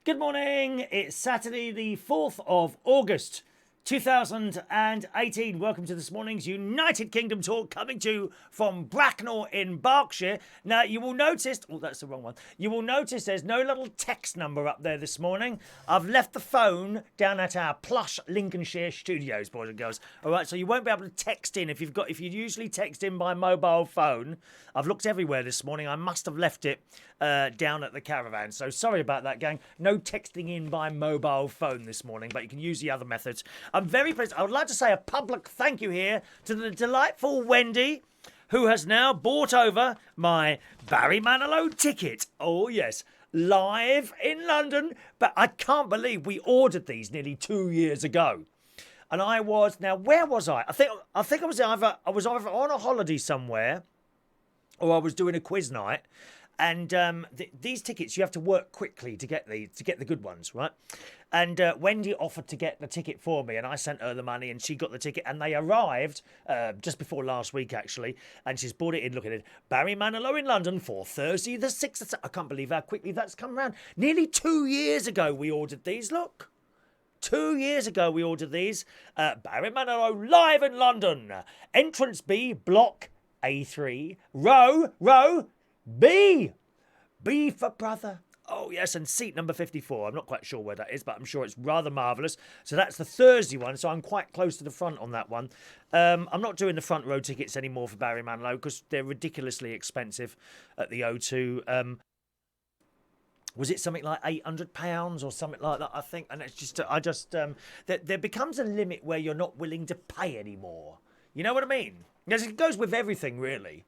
Good morning. It's Saturday, the 4th of August, 2018. Welcome to this morning's United Kingdom talk coming to you from Bracknell in Berkshire. Now, you will notice, oh, that's the wrong one. You will notice there's no little text number up there this morning. I've left the phone down at our plush Lincolnshire studios, boys and girls. All right, so you won't be able to text in if you usually text in by mobile phone. I've looked everywhere this morning. I must have left it down at the caravan. So sorry about that, gang. No texting in by mobile phone this morning, but you can use the other methods. I'm very pleased. I would like to say a public thank you here to the delightful Wendy, who has now bought over my Barry Manilow ticket. Oh, yes. Live in London. But I can't believe we ordered these nearly 2 years ago. And I was, now where was I? I think I was either on a holiday somewhere, or I was doing a quiz night. And these tickets, you have to work quickly to get the good ones, right? And Wendy offered to get the ticket for me, and I sent her the money, and she got the ticket, and they arrived just before last week, actually, and she's bought it in. Look at it, Barry Manilow in London for Thursday the 6th. I can't believe how quickly that's come around. Nearly 2 years ago we ordered these, look. 2 years ago we ordered these. Barry Manilow live in London. Entrance B, block A3, row B for brother. Oh, yes, and seat number 54. I'm not quite sure where that is, but I'm sure it's rather marvellous. So that's the Thursday one, so I'm quite close to the front on that one. I'm not doing the front row tickets anymore for Barry Manilow because they're ridiculously expensive at the O2. Was it something like £800 or something like that, I think? And it's just, there becomes a limit where you're not willing to pay anymore. You know what I mean? Because it goes with everything, really.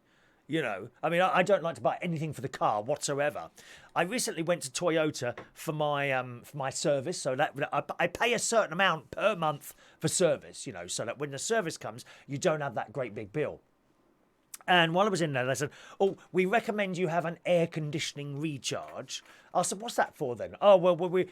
You know, I mean, I don't like to buy anything for the car whatsoever. I recently went to Toyota for my service, so that I pay a certain amount per month for service, you know, so that when the service comes, you don't have that great big bill. And while I was in there, they said, "Oh, we recommend you have an air conditioning recharge." I said, "What's that for then?" "Oh, well, we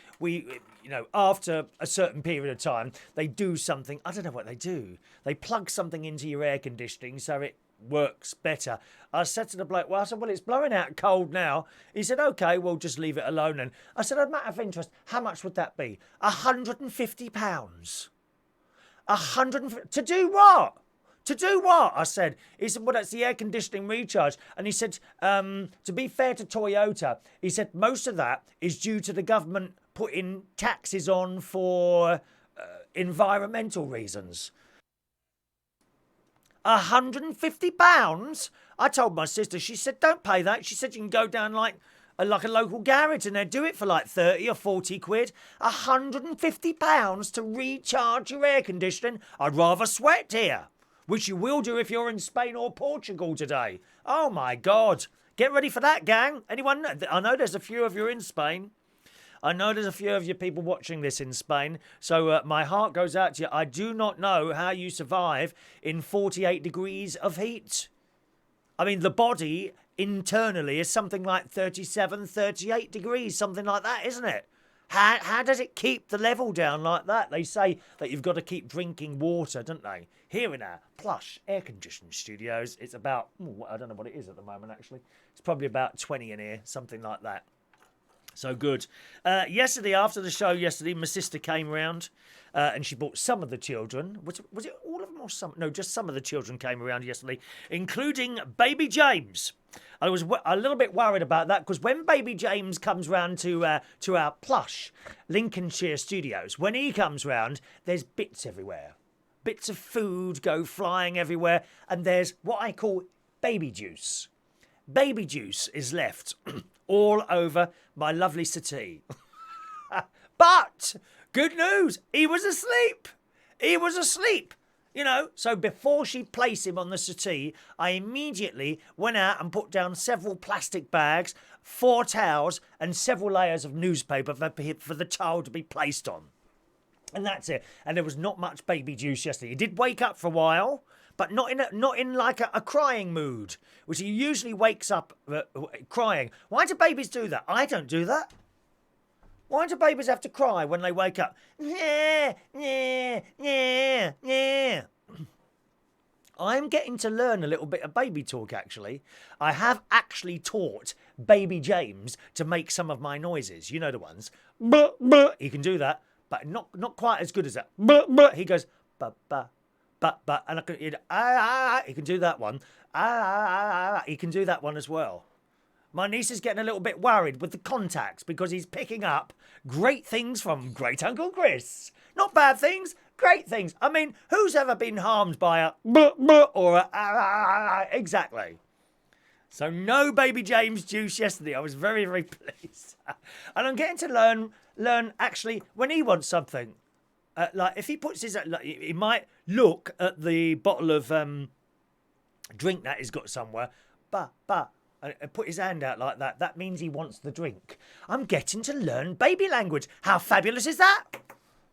you know, after a certain period of time, they do something. I don't know what they do. They plug something into your air conditioning so it works better." I said to the bloke, well, it's blowing out cold now. He said, "Okay, we'll just leave it alone then." I said, "A matter of interest, how much would that be?" £150. To do what? To do what? I said. He said, "Well, that's the air conditioning recharge." And he said, to be fair to Toyota, he said most of that is due to the government putting taxes on for environmental reasons. £150? I told my sister, she said, "Don't pay that." She said, "You can go down like a local garage and they'll do it for like 30 or 40 quid. £150 to recharge your air conditioning? I'd rather sweat here." Which you will do if you're in Spain or Portugal today. Oh my God. Get ready for that, gang. Anyone? I know there's a few of you in Spain. I know there's a few of you people watching this in Spain. So my heart goes out to you. I do not know how you survive in 48 degrees of heat. I mean, the body internally is something like 37, 38 degrees, something like that, isn't it? How does it keep the level down like that? They say that you've got to keep drinking water, don't they? Here in our plush air-conditioned studios, it's about, I don't know what it is at the moment, actually. It's probably about 20 in here, something like that. So good. Yesterday, after the show my sister came round and she brought some of the children. Was it all of them or some? No, just some of the children came around yesterday, including baby James. I was a little bit worried about that because when baby James comes round to our plush Lincolnshire studios, when he comes round, there's bits everywhere. Bits of food go flying everywhere, and there's what I call baby juice. Baby juice is left all over my lovely settee. But good news, he was asleep. He was asleep. You know, so before she placed him on the settee, I immediately went out and put down several plastic bags, 4 towels, and several layers of newspaper for the child to be placed on. And that's it. And there was not much baby juice yesterday. He did wake up for a while, but not in like a crying mood, which he usually wakes up crying. Why do babies do that? I don't do that. Why do babies have to cry when they wake up? Yeah. I'm getting to learn a little bit of baby talk, actually. I have actually taught baby James to make some of my noises. You know the ones. Buh, buh. He can do that, but not quite as good as that. Buh, buh. He goes, ba, ba, ba, ba. And I can, he can do that one. He can do that one as well. My niece is getting a little bit worried with the contacts because he's picking up great things from Great Uncle Chris. Not bad things, great things. I mean, who's ever been harmed by a buh, buh, or a exactly. So no baby James juice yesterday. I was very, very pleased. And I'm getting to learn actually when he wants something. Like if he puts his, like, he might look at the bottle of drink that he's got somewhere. And put his hand out like that. That means he wants the drink. I'm getting to learn baby language. How fabulous is that?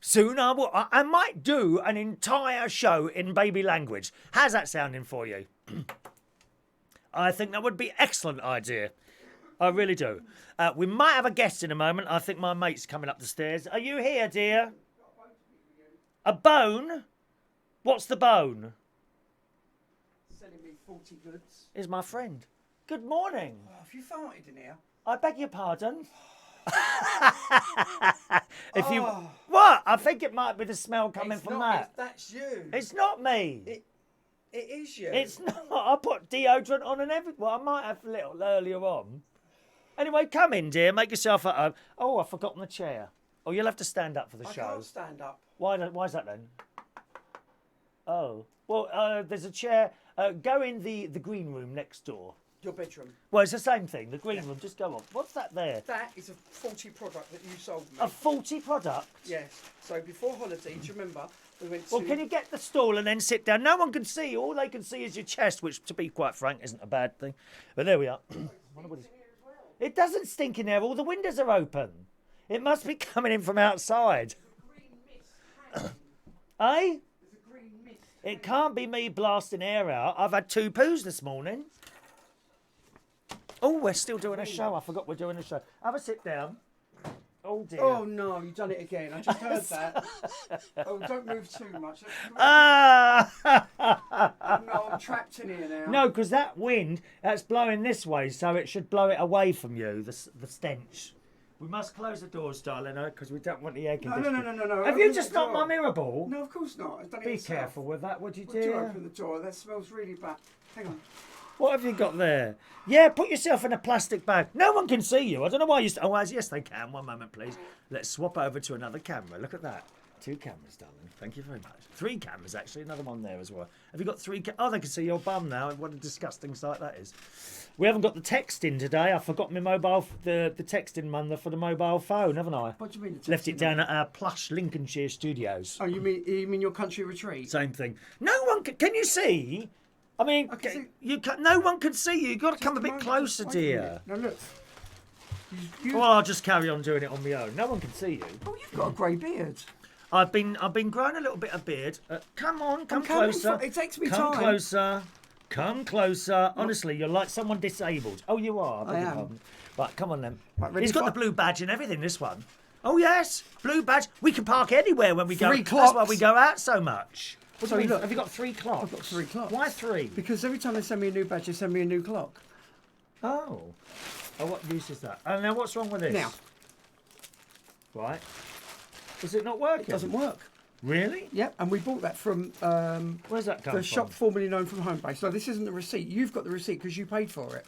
Soon I might do an entire show in baby language. How's that sounding for you? I think that would be an excellent idea. I really do. We might have a guest in a moment. I think my mate's coming up the stairs. Are you here, dear? A bone? What's the bone? Selling me 40 goods. Is my friend. Good morning. Oh, have you farted in here? I beg your pardon. What? I think it might be the smell coming from that. That's you. It's not me. It is you. It's not. I put deodorant on and everything. Well, I might have a little earlier on. Anyway, come in, dear. Make yourself at home. Oh, I've forgotten the chair. Oh, you'll have to stand up for the show. I can't stand up. Why's that then? Oh, well, there's a chair. Go in the green room next door. Your bedroom. Well, it's the same thing. The green room. Just go on. What's that there? That is a faulty product that you sold me. A faulty product? Yes. So before holiday, do you remember we went to... Well, can you get the stool and then sit down? No one can see you. All they can see is your chest, which, to be quite frank, isn't a bad thing. But there we are. It doesn't stink in there. All the windows are open. It must be coming in from outside. Eh? There's a green mist. It can't be me blasting air out. I've had 2 poos this morning. Oh, we're still doing a show. I forgot we're doing a show. Have a sit down. Oh, dear. Oh, no, you've done it again. I just heard that. Oh, don't move too much. No, I'm trapped in here now. No, because that wind, that's blowing this way, so it should blow it away from you, the stench. We must close the doors, darling, because we don't want the air conditioning. No. Have you just knocked my mirror ball? No, of course not. I've done it Be myself. careful with that, would you, Would you dear? open the door? That smells really bad. Hang on. What have you got there? Yeah, put yourself in a plastic bag. No one can see you. I don't know why you... Oh, yes, they can. One moment, please. Let's swap over to another camera. Look at that. 2 cameras, darling. Thank you very much. 3 cameras, actually. Another one there as well. Have you got 3... Oh, they can see your bum now. What a disgusting sight that is. We haven't got the text in today. I forgot my mobile... The texting mother for the mobile phone, haven't I? What do you mean? Left it down at our plush Lincolnshire studios. Oh, you mean your country retreat? Same thing. No one can you see? I mean, no one can see you. You've got to come a bit closer, dear. Now look. Well, I'll just carry on doing it on my own. No one can see you. Oh, you've got a grey beard. I've been growing a little bit of beard. Come on, come closer. It takes me come time. Closer. Come closer. Honestly, you're like someone disabled. Oh, you are. I am. Right, come on then. Right, He's got the blue badge and everything, this one. Oh, yes. Blue badge. We can park anywhere when we go. 3 clocks. That's why we go out so much. What do you mean? Look, have you got 3 clocks? I've got 3 clocks. Why 3? Because every time they send me a new badge, they send me a new clock. Oh. Oh, what use is that? And now what's wrong with this? Now. Right. Is it not working? It doesn't work. Really? Yep, and we bought that from where's that come the from? shop formerly known from Homebase. So this isn't the receipt. You've got the receipt because you paid for it.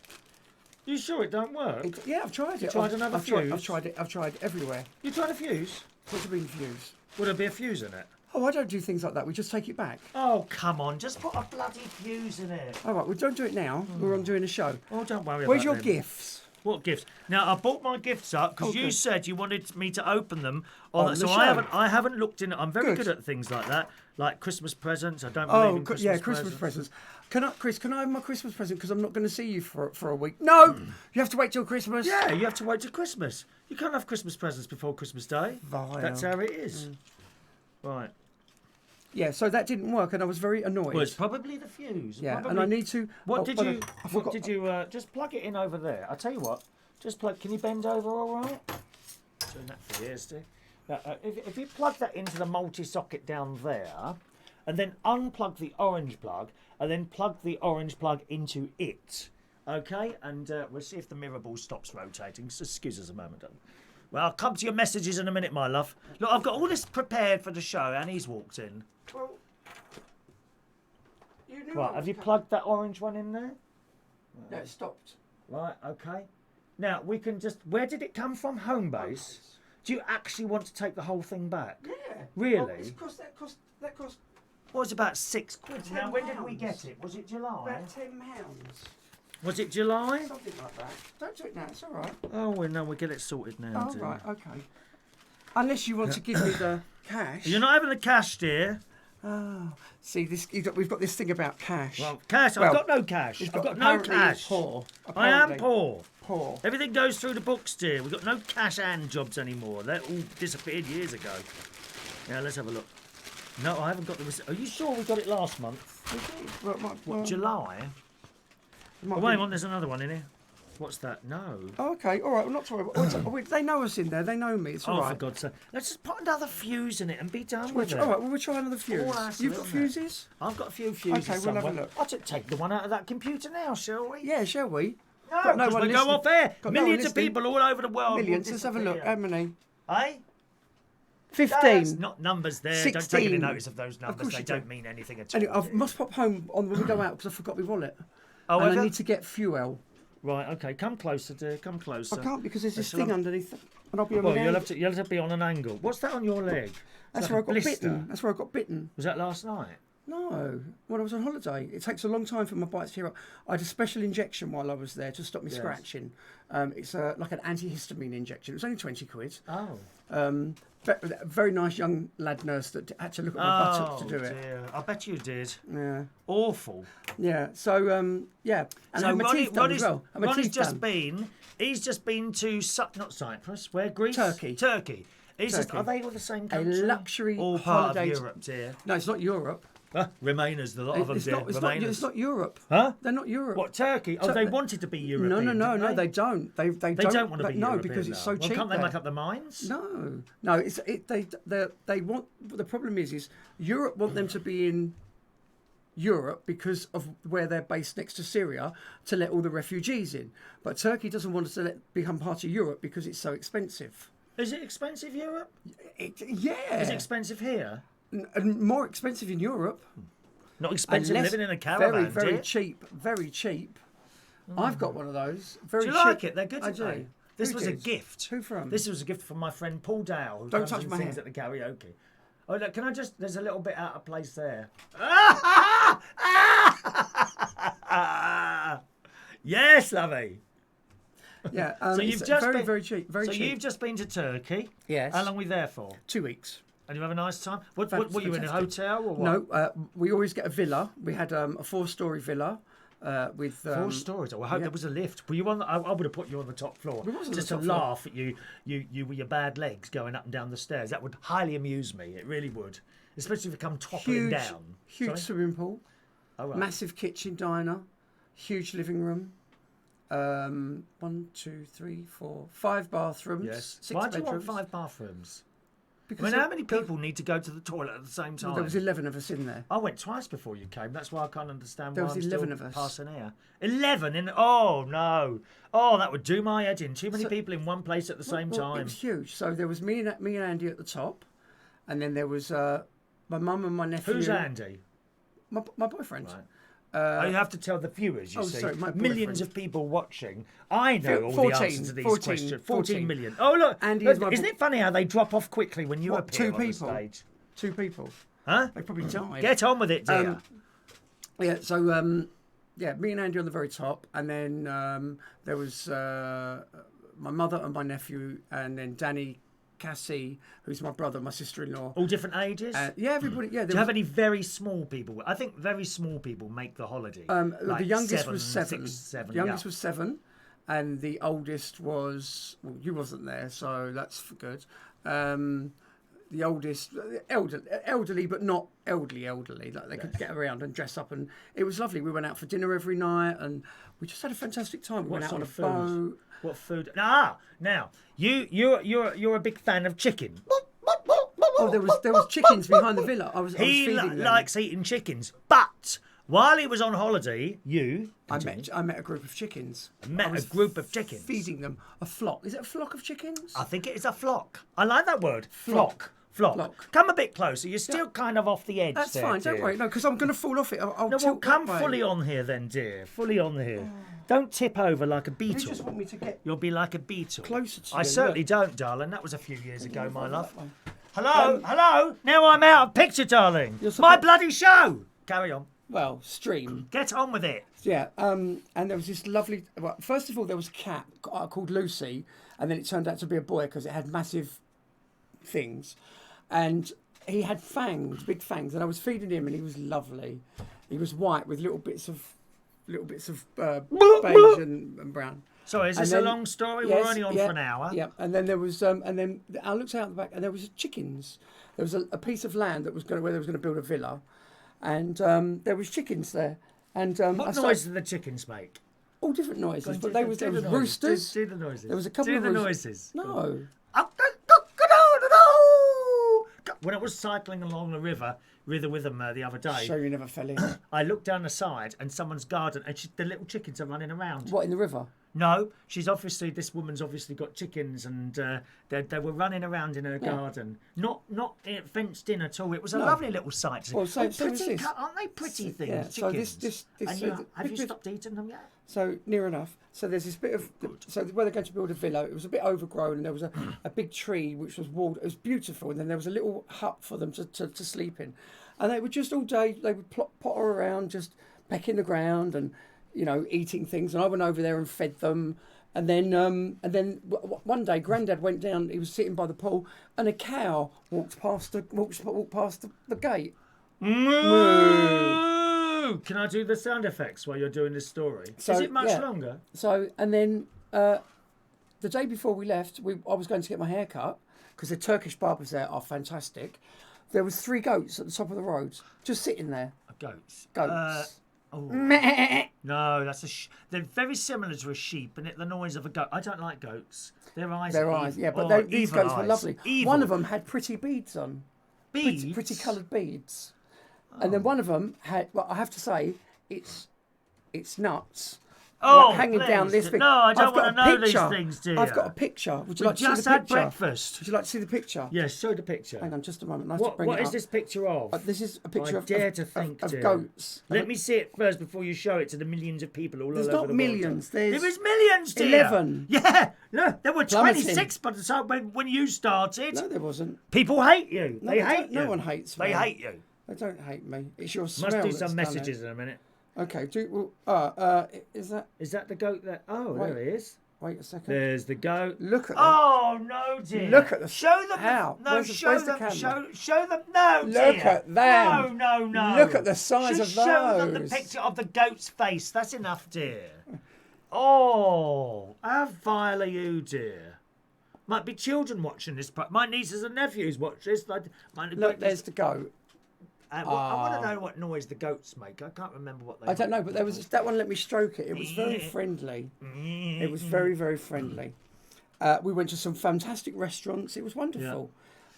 You sure it don't work? Yeah, I've tried it. Tried another fuse? I've tried it. I've tried everywhere. You tried a fuse? What's been fuse? Would there be a fuse in it? Oh, I don't do things like that. We just take it back. Oh, come on. Just put a bloody fuse in it. All right, well, don't do it now. We're on doing a show. Oh, don't worry Where's about your them. gifts? What gifts? Now I bought my gifts up because you good. said you wanted me to open them on the so show. I haven't looked in. I'm very good at things like that, like Christmas presents. I don't believe in Christmas Christmas presents. presents. Can I have my Christmas present? Because I'm not going to see you for a week. No, you have to wait till Christmas. Yeah, you have to wait till Christmas. You can't have Christmas presents before Christmas Day. Vile. That's how it is. Right. Yeah, so that didn't work, and I was very annoyed. Well, it's probably the fuse. Yeah, probably. and I need to. What did you? Just plug it in over there. I'll tell you what. Just plug. Can you bend over all right? Doing that for years, Steve. If you plug that into the multi-socket down there, and then unplug the orange plug, and then plug the orange plug into it. Okay, and we'll see if the mirror ball stops rotating. So excuse us a moment. Well, I'll come to your messages in a minute, my love. Look, I've got all this prepared for the show, and he's walked in. Well, you knew Right, have you plugged that orange one in there? Yeah, it stopped. Right, okay. Now, we can just... Where did it come from? Home base? Do you actually want to take the whole thing back? Yeah. Really? Well, that cost What was about £6? Now, when did we £10. get it? Was it July? about £10. Was it July? Something like that. Don't do it now, it's all right. Oh, well, no, we'll get it sorted now. Oh, right, okay. Unless you want to give me the cash. You're not having the cash, dear. Oh, see, we've got this thing about cash. Well, cash, Well, I've got no cash. He's I've got no apparently he's cash. Poor. I am Apparently. poor. Poor. Everything goes through the books, dear. We've got no cash and jobs anymore. They all disappeared years ago. Yeah, let's have a look. No, I haven't got the receipt. Are you sure we got it last month? What, July? Oh, wait on, there's another one in here. What's that? No. Oh, okay, all right, well, not to worry. They know us in there. They know me. It's all right. For God's sake. Let's just put another fuse in it and be done with it. All right, well, we'll try another fuse. All right, You've got isn't it? fuses? I've got a few fuses Okay, we'll have a somewhere. look. I'll just take the one out of that computer now, shall we? Yeah, shall we? No, Got no because one we'll go listening. off air. Got no one Millions of listening. people all over the world. Millions. will Let's have a look. disappear. How many? Eh? 15. That's not numbers there. Don't take 16. any notice of those numbers. course They you do. don't mean anything at all. Anyway, I must pop home on when we go out because I forgot my wallet. Oh, and have I you? need to get fuel. Right, okay. Come closer, dear. Come closer. I can't because there's this Shall thing I- underneath, and I'll be on Well, my you'll hand. have to be on an angle. What's that on your leg? That's It's where I like a got blister. bitten. That's where I got bitten. Was that last night? No, when I was on holiday. It takes a long time for my bites to heal up. I had a special injection while I was there to stop me Yes. scratching. It's like an antihistamine injection. It was only 20 quid. Oh. A very nice young lad nurse that had to look at my buttocks to do it. Dear. I bet you did. Yeah, Awful. yeah. So yeah, and I had my teeth done as well. And my Ronny's teeth just done. been. He's just been to not Cyprus. Where? Greece. Turkey. Turkey. He's just. Turkey. Are they all the same A country? luxury all part holiday. of Europe, dear. No, it's not Europe. Remainers, a lot of them, It's dear. not. Remainers. It's not Europe. Huh? They're not Europe. What, Turkey? Oh, they wanted to be European. No, they don't. They don't want to be no, European. because it's so well, cheap. Can't they there. make up the minds? No. They want. The problem is Europe want them to be in Europe because of where they're based next to Syria to let all the refugees in. But Turkey doesn't want us to become part of Europe because it's so expensive. Is it expensive, Europe? Yeah. Is it expensive here? And more expensive in Europe. Not expensive Unless- living in a caravan, Very dear. cheap. Very cheap. I've got one of those. Very Do you cheap. like it? They're good, I aren't do. they? This Who was a did? gift. Who from? This was a gift from my friend Paul Dow, who Don't comes touch and my sings hair. at the karaoke. Oh, look, can I just... There's a little bit out of place there. Yes, lovey. Yeah. So it's you've just very, been, very cheap. Very so cheap. you've just been to Turkey. Yes. How long were you there for? 2 weeks. And you have a nice time? What were you in a Fantastic. hotel or what? No, we always get a villa. We had a 4-story villa with 4 stories. Oh, I hope yeah. there was a lift. Were you on? I would have put you on the top floor We was on the just to top floor. laugh at you with your bad legs going up and down the stairs. That would highly amuse me. It really would, especially if you come toppling down. Huge Sorry? swimming pool, Oh, right. massive kitchen diner, huge living room. 1, 2, 3, 4, 5 bathrooms. Yes. 6 Why do you want bedrooms. 5 bathrooms? I Because mean, how many people need to go to the toilet at the same time? There was 11 of us in there. I went twice before you came. That's why I can't understand There why was I'm 11 still of us. passing air. 11 in... Oh, no. Oh, that would do my head in. Too many people in one place at the same Well, time. it was huge. So there was me and Andy at the top, and then there was my mum and my nephew. Who's Andy? My boyfriend. Right. Oh, you have to tell the viewers, you see. sorry, my Millions boyfriend. of people watching. I know all 14, the answers to these 14, questions. 14 14. million. Oh, look. Andy look, is my isn't it funny how they drop off quickly when you What, appear 2 on the people? stage? 2 people. Huh? They probably died. Get on with it, dear. Yeah, so me and Andy on the very top, and then there was my mother and my nephew, and then Danny, Cassie, who's my brother, my sister-in-law. All different ages? Yeah, everybody. Yeah, Do you have any very small people? I think very small people make the holiday. the youngest was 7. 6, 7. The youngest was 7, and the oldest was. Well, you wasn't there, so that's good. The oldest, elderly, but not elderly. Like they could get around and dress up, and it was lovely. We went out for dinner every night, and we just had a fantastic time. We What went out sort on of a food? boat. What food? Now you're a big fan of chicken. Oh Oh, there was chickens behind the villa. I was He feeding them. likes eating chickens, but while he was on holiday, I met a group of chickens. met a group of chickens. Feeding them a flock. Is it a flock of chickens? I think it is a flock. I like that word. Flock. Come a bit closer. You're still kind of off the edge. That's there, fine. dear. Don't worry. No, because I'm going to fall off it. I'll No, well, tilt come that way. fully on here then, dear. Fully on here. Don't tip over like a You beetle. just want me to get You'll be like a beetle. closer to I you, certainly look. don't, darling. That was a few years ago, my love. That way. Hello, hello. Now I'm out of picture, darling. You're My supposed- bloody show. Carry on. Well, stream. Get on with it. Yeah. And there was this lovely. Well, first of all, there was a cat called Lucy, and then it turned out to be a boy because it had massive things, and he had fangs, big fangs, and I was feeding him, and he was lovely. He was white with little bits of beige and brown. Sorry, is this And a then- long story? Yes, We're only on yeah, for an hour. Yeah, and then there was, and then I looked out the back, and there was chickens. There was a piece of land that was where they was going to build a villa, and there was chickens there. And What noise do the chickens make? all different noises, but there was the noises. roosters. Do the noises. There was a couple do of the roosters. noises. No, When I was cycling along the river with them the other day, so you never fell in. I looked down the side and someone's garden, and the little chickens are running around. What, in the river? No, this woman's obviously got chickens, and they were running around in her garden, not fenced in at all. It was a lovely little sight. Well, so was pretty, this. aren't they pretty things? Yeah, so chickens. this And so have you bit- stopped eating them yet? So near enough. So there's this bit of so where they're going to build a villa. It was a bit overgrown, and there was a big tree which was walled. It was beautiful, and then there was a little hut for them to sleep in, and they would just all day they would potter around, just pecking the ground and eating things. And I went over there and fed them. And then one day, Grandad went down. He was sitting by the pool, and a cow walked past the gate. Moo! Can I do the sound effects while you're doing this story? So, Is it much yeah. longer? So, and then the day before we left, I was going to get my hair cut because the Turkish barbers there are fantastic. There was 3 goats at the top of the road, just sitting there. Goats. Goats. No, that's they're very similar to a sheep, and the noise of a goat. I don't like goats. Their eyes. Their are eyes, evil. yeah, but Oh, these evil goats were eyes. lovely. Evil. One of them had pretty beads on. Beads? Pretty coloured beads. And then one of them had, well, I have to say, it's nuts. Oh, hanging down please. this thing. No, I I've don't got want a to know picture. these things, dear. I've got a picture. Would you We like to see the just had picture? breakfast. Would you like to see the picture? Yes, show the picture. Hang on, just a moment. Nice What to bring what it is up. this picture of? This is a picture I dare to of think, dear. goats. Let me see it first before you show it to the millions of people all There's over not the millions, world. there's There is millions, dear. 11. Yeah, no, there were Plummeting. 26 by the time when you started. No, there wasn't. People hate you. No, they they hate don't. you. No one hates me. They hate you. They don't hate me. It's your smell. Must do that's some done messages it. in a minute. Okay. Is that? Is that the goat that? Oh, Wait. there he is. Wait a second. There's the goat. Look at them. Oh no, dear! Look at the. Show them. How? No, Where's show the them. camera? Show them. No, Look dear. at them. No. Look at the size Just of show them the those. picture of the goat's face. That's enough, dear. Oh, how vile are you, dear? Might be children watching this. My nieces and nephews watch this. Look, there's the goat. I want to know what noise the goats make. I can't remember what they. I don't know, but there was that one. Let me stroke it. It was very friendly. It was very, very friendly. We went to some fantastic restaurants. It was wonderful.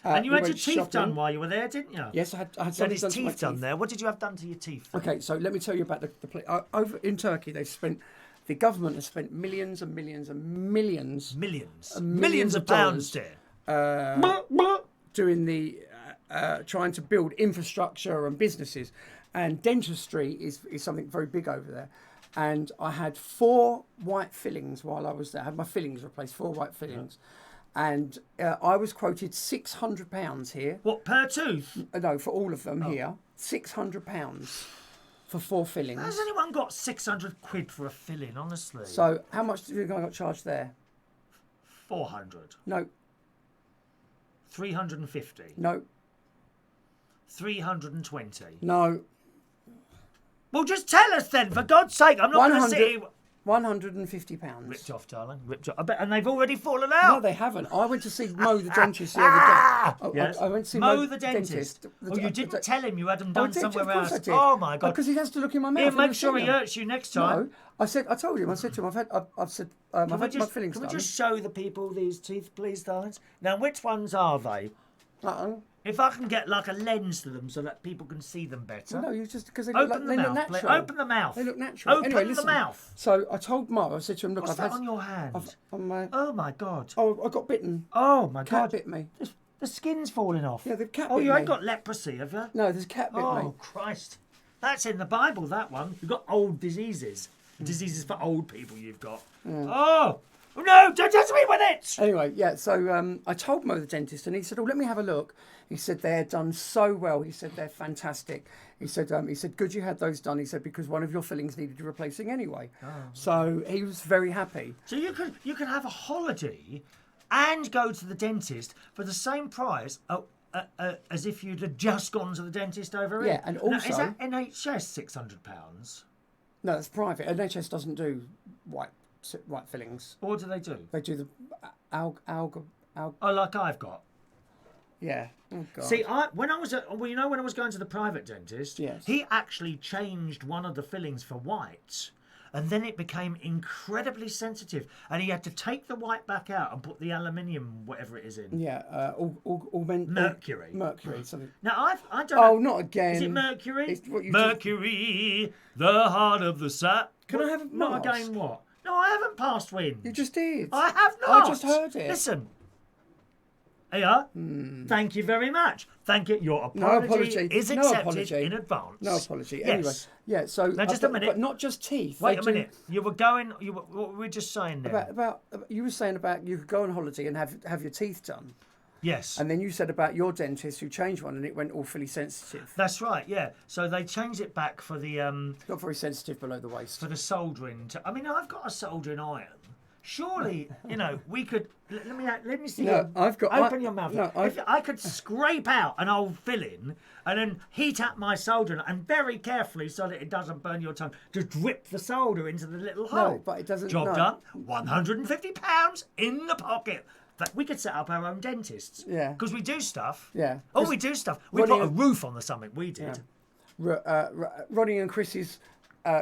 And you we had your went teeth shopping. done while you were there, didn't you? Yes, I had You had something his done to my teeth done there. What did you have done to your teeth? Okay, so let me tell you about the place. Over in Turkey, the government has spent millions and millions and millions. Millions of pounds, dear. Doing trying to build infrastructure and businesses, and dentistry is something very big over there. And I had 4 white fillings while I was there. I had my fillings replaced, 4 white fillings, and I was quoted £600 here. What, per tooth? No, for all of them here, £600 for 4 fillings. Has anyone got 600 quid for a filling, honestly? So how much do you think I got charged there? 400. No, 350. no, 320. no. Well, just tell us then, for God's sake. I'm not going to sit here. £150. Ripped off, darling. Ripped off. I bet, and they've already fallen No, out. they haven't. I went to see Mo the dentist the other day. Yes. I went to see Mo the dentist. Oh, you didn't tell him you had them done did, somewhere of course else. I did. Oh my God! Because he has to look in my mouth. He'll and make I've sure seen he them. hurts you next time. No, I said to him. I've said I've had my fillings Can we done. just show the people these teeth, please, darlings? Now, which ones are they? Uh-oh. If I can get like a lens to them so that people can see them better. No, you just because they look Open like, the they look mouth. natural. Open the mouth. They look natural. Open Anyway, the listen. mouth. So I told Mo, I said to him, look, What's I've that on your hand? on my. Oh my God. Oh, I got bitten. Oh my Cat God. bit me. The skin's falling off. Yeah, the cat Oh, bit you me. ain't got leprosy, have you? No, there's a cat bit me. Oh, Christ. That's in the Bible, that one. You've got old diseases. Diseases for old people you've got. Oh! Oh, no! Don't touch me with it! Anyway, yeah, so I told Mo, the dentist, and he said, oh, let me have a look. He said, they're done so well. He said, they're fantastic. He said, good you had those done. He said, because one of your fillings needed replacing anyway. Oh, okay. So he was very happy. So you could have a holiday and go to the dentist for the same price as if you'd have just gone to the dentist over here. Yeah, and also... Now, is that NHS £600? No, that's private. NHS doesn't do white fillings. Or what do they do? They do the alga. Oh, like I've got. Yeah. Oh, God. See, when I was going to the private dentist, yes. He actually changed one of the fillings for white, and then it became incredibly sensitive, and he had to take the white back out and put the aluminium, whatever it is in. Yeah, mercury. Mercury, something. Now I don't. Oh, not again. Is it mercury? It's what you mercury, the heart of the sap. Can I have a Not mask? again. What? No, I haven't passed wind. You just did. I have not. I just heard it. Listen. Here you are. Thank you very much. Thank you. Your apology is accepted in advance. No apology. Yes. Anyway, yeah. So now, just a minute. But not just teeth. Wait a minute. You were going. What were we just saying there? About you were saying about you could go on holiday and have your teeth done. Yes. And then you said about your dentist who changed one and it went awfully sensitive. That's right. Yeah. So they changed it back for the not very sensitive below the waist. For the soldering. I mean, I've got a soldering iron. Surely, we could. Let me see. No, Open your mouth. No, I could scrape out an old filling and then heat up my soldering and very carefully so that it doesn't burn your tongue. Just drip the solder into the little hole. No, but it doesn't. Job done. £150 in the pocket. But we could set up our own dentists. Yeah. Because we do stuff. Yeah. Oh, we do stuff. We put a roof on the summit. We did. Yeah. Ronny and Chris's.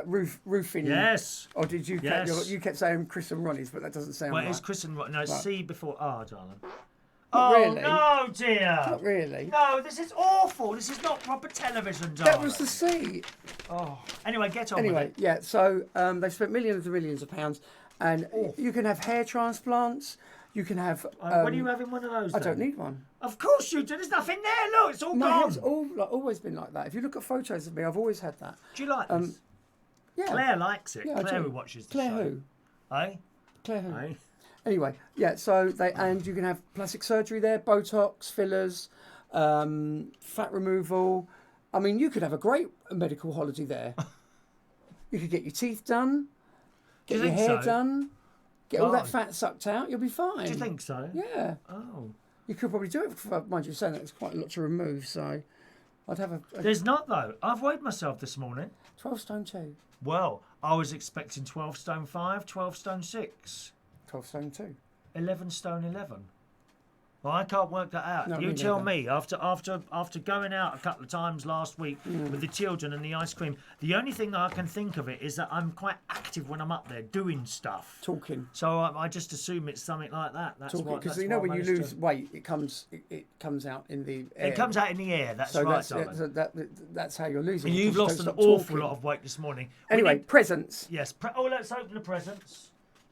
Roofing. Yes. Or did you? Yes. You kept saying Chris and Ronnie's, but that doesn't sound right. Well, it's Chris and Ronnie. No, it's C before R, darling. Not really. No, dear. Not really. No, this is awful. This is not proper television, darling. That was the C. Oh. Anyway, get on with it. Yeah. So they've spent millions and millions of pounds, and you can have hair transplants. You can have. When are you having one of those? I don't need one. Of course you do. There's nothing there. Look, it's all gone. It's always been like that. If you look at photos of me, I've always had that. Do you like this? Yeah. Claire likes it. Yeah, Claire who watches the Claire show. who? Eh? Claire who? Eh? Anyway, yeah. So and you can have plastic surgery there, Botox, fillers, fat removal. I mean, you could have a great medical holiday there. You could get your teeth done, get your hair done, get all that fat sucked out. You'll be fine. Do you think so? Yeah. Oh. You could probably do it. Mind you, saying that it's quite a lot to remove, so I'd have a. There's not though. I've weighed myself this morning. 12 stone 2. Well, I was expecting 12 stone 5, 12 stone 6. 12 stone 2. 11 stone 11. Well, I can't work that out. No, you tell me. After going out a couple of times last week with the children and the ice cream, the only thing I can think of it is that I'm quite active when I'm up there doing stuff. Talking. So I just assume it's something like that. That's talking, because you know when you lose weight, it comes out in the air. It comes out in the air. That's right, darling. That's how you're losing. And you've lost an awful lot of weight this morning. Anyway, presents. Yes. Let's open the presents.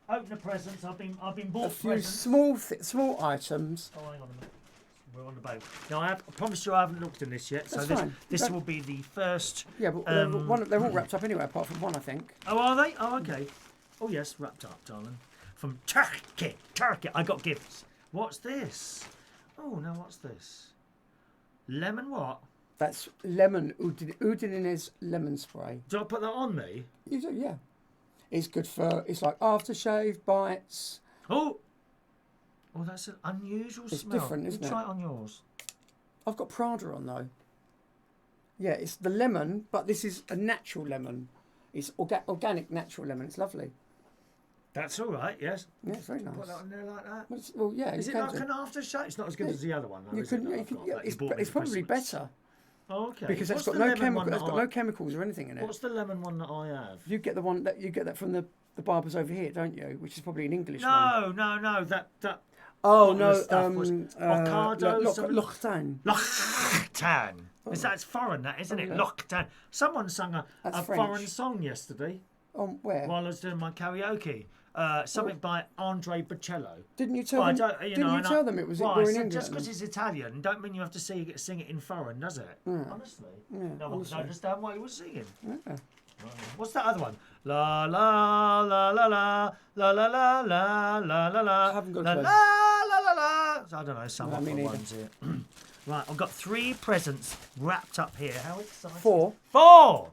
Open the presents. I've been bought a few presents. small items. Oh, hang on a minute. We're on the boat. Now, I promise you I haven't looked in this yet. So this will be the first. Yeah, but they're all wrapped up anyway, apart from one, I think. Oh, are they? Oh, okay. Oh, yes, wrapped up, darling. From Turkey. I got gifts. What's this? Oh, now what's this? Lemon what? That's lemon. Udinese lemon spray. Do I put that on me? You do, yeah. It's good for. It's like aftershave, bites. Oh, that's an unusual smell. It's different, isn't it? Try it on yours. I've got Prada on though. Yeah, it's the lemon, but this is a natural lemon. It's organic, natural lemon. It's lovely. That's all right. Yes. Yeah, it's very nice. Put that on there like that. Well, yeah. Is it like an aftershave? It's not as good as the other one, though. It's probably better. Oh, okay. Because it's got no chemicals or anything in it. What's the lemon one that I have? You get the one that from the barbers over here, don't you? Which is probably an English one. No. Oh bottle no, of stuff was avocado. Lochtan. Lochtan. That's foreign, that isn't it? Okay. Lochtan. Someone sung a That's foreign French. song yesterday Where? while I was doing my karaoke. Something by Andre Bocello. Didn't you tell Well, them? Tell them it was Why? we're in So England? just because it's Italian, don't mean you have to sing it in foreign, does it? Honestly, no one can understand what he was singing. Yeah. What's that other one? La la la la la la la la la la la la. I haven't got la a clue. la la la la. I don't know some No, of me the neither. ones here. Right, I've got 3 presents wrapped up here. How exciting! 4. 4.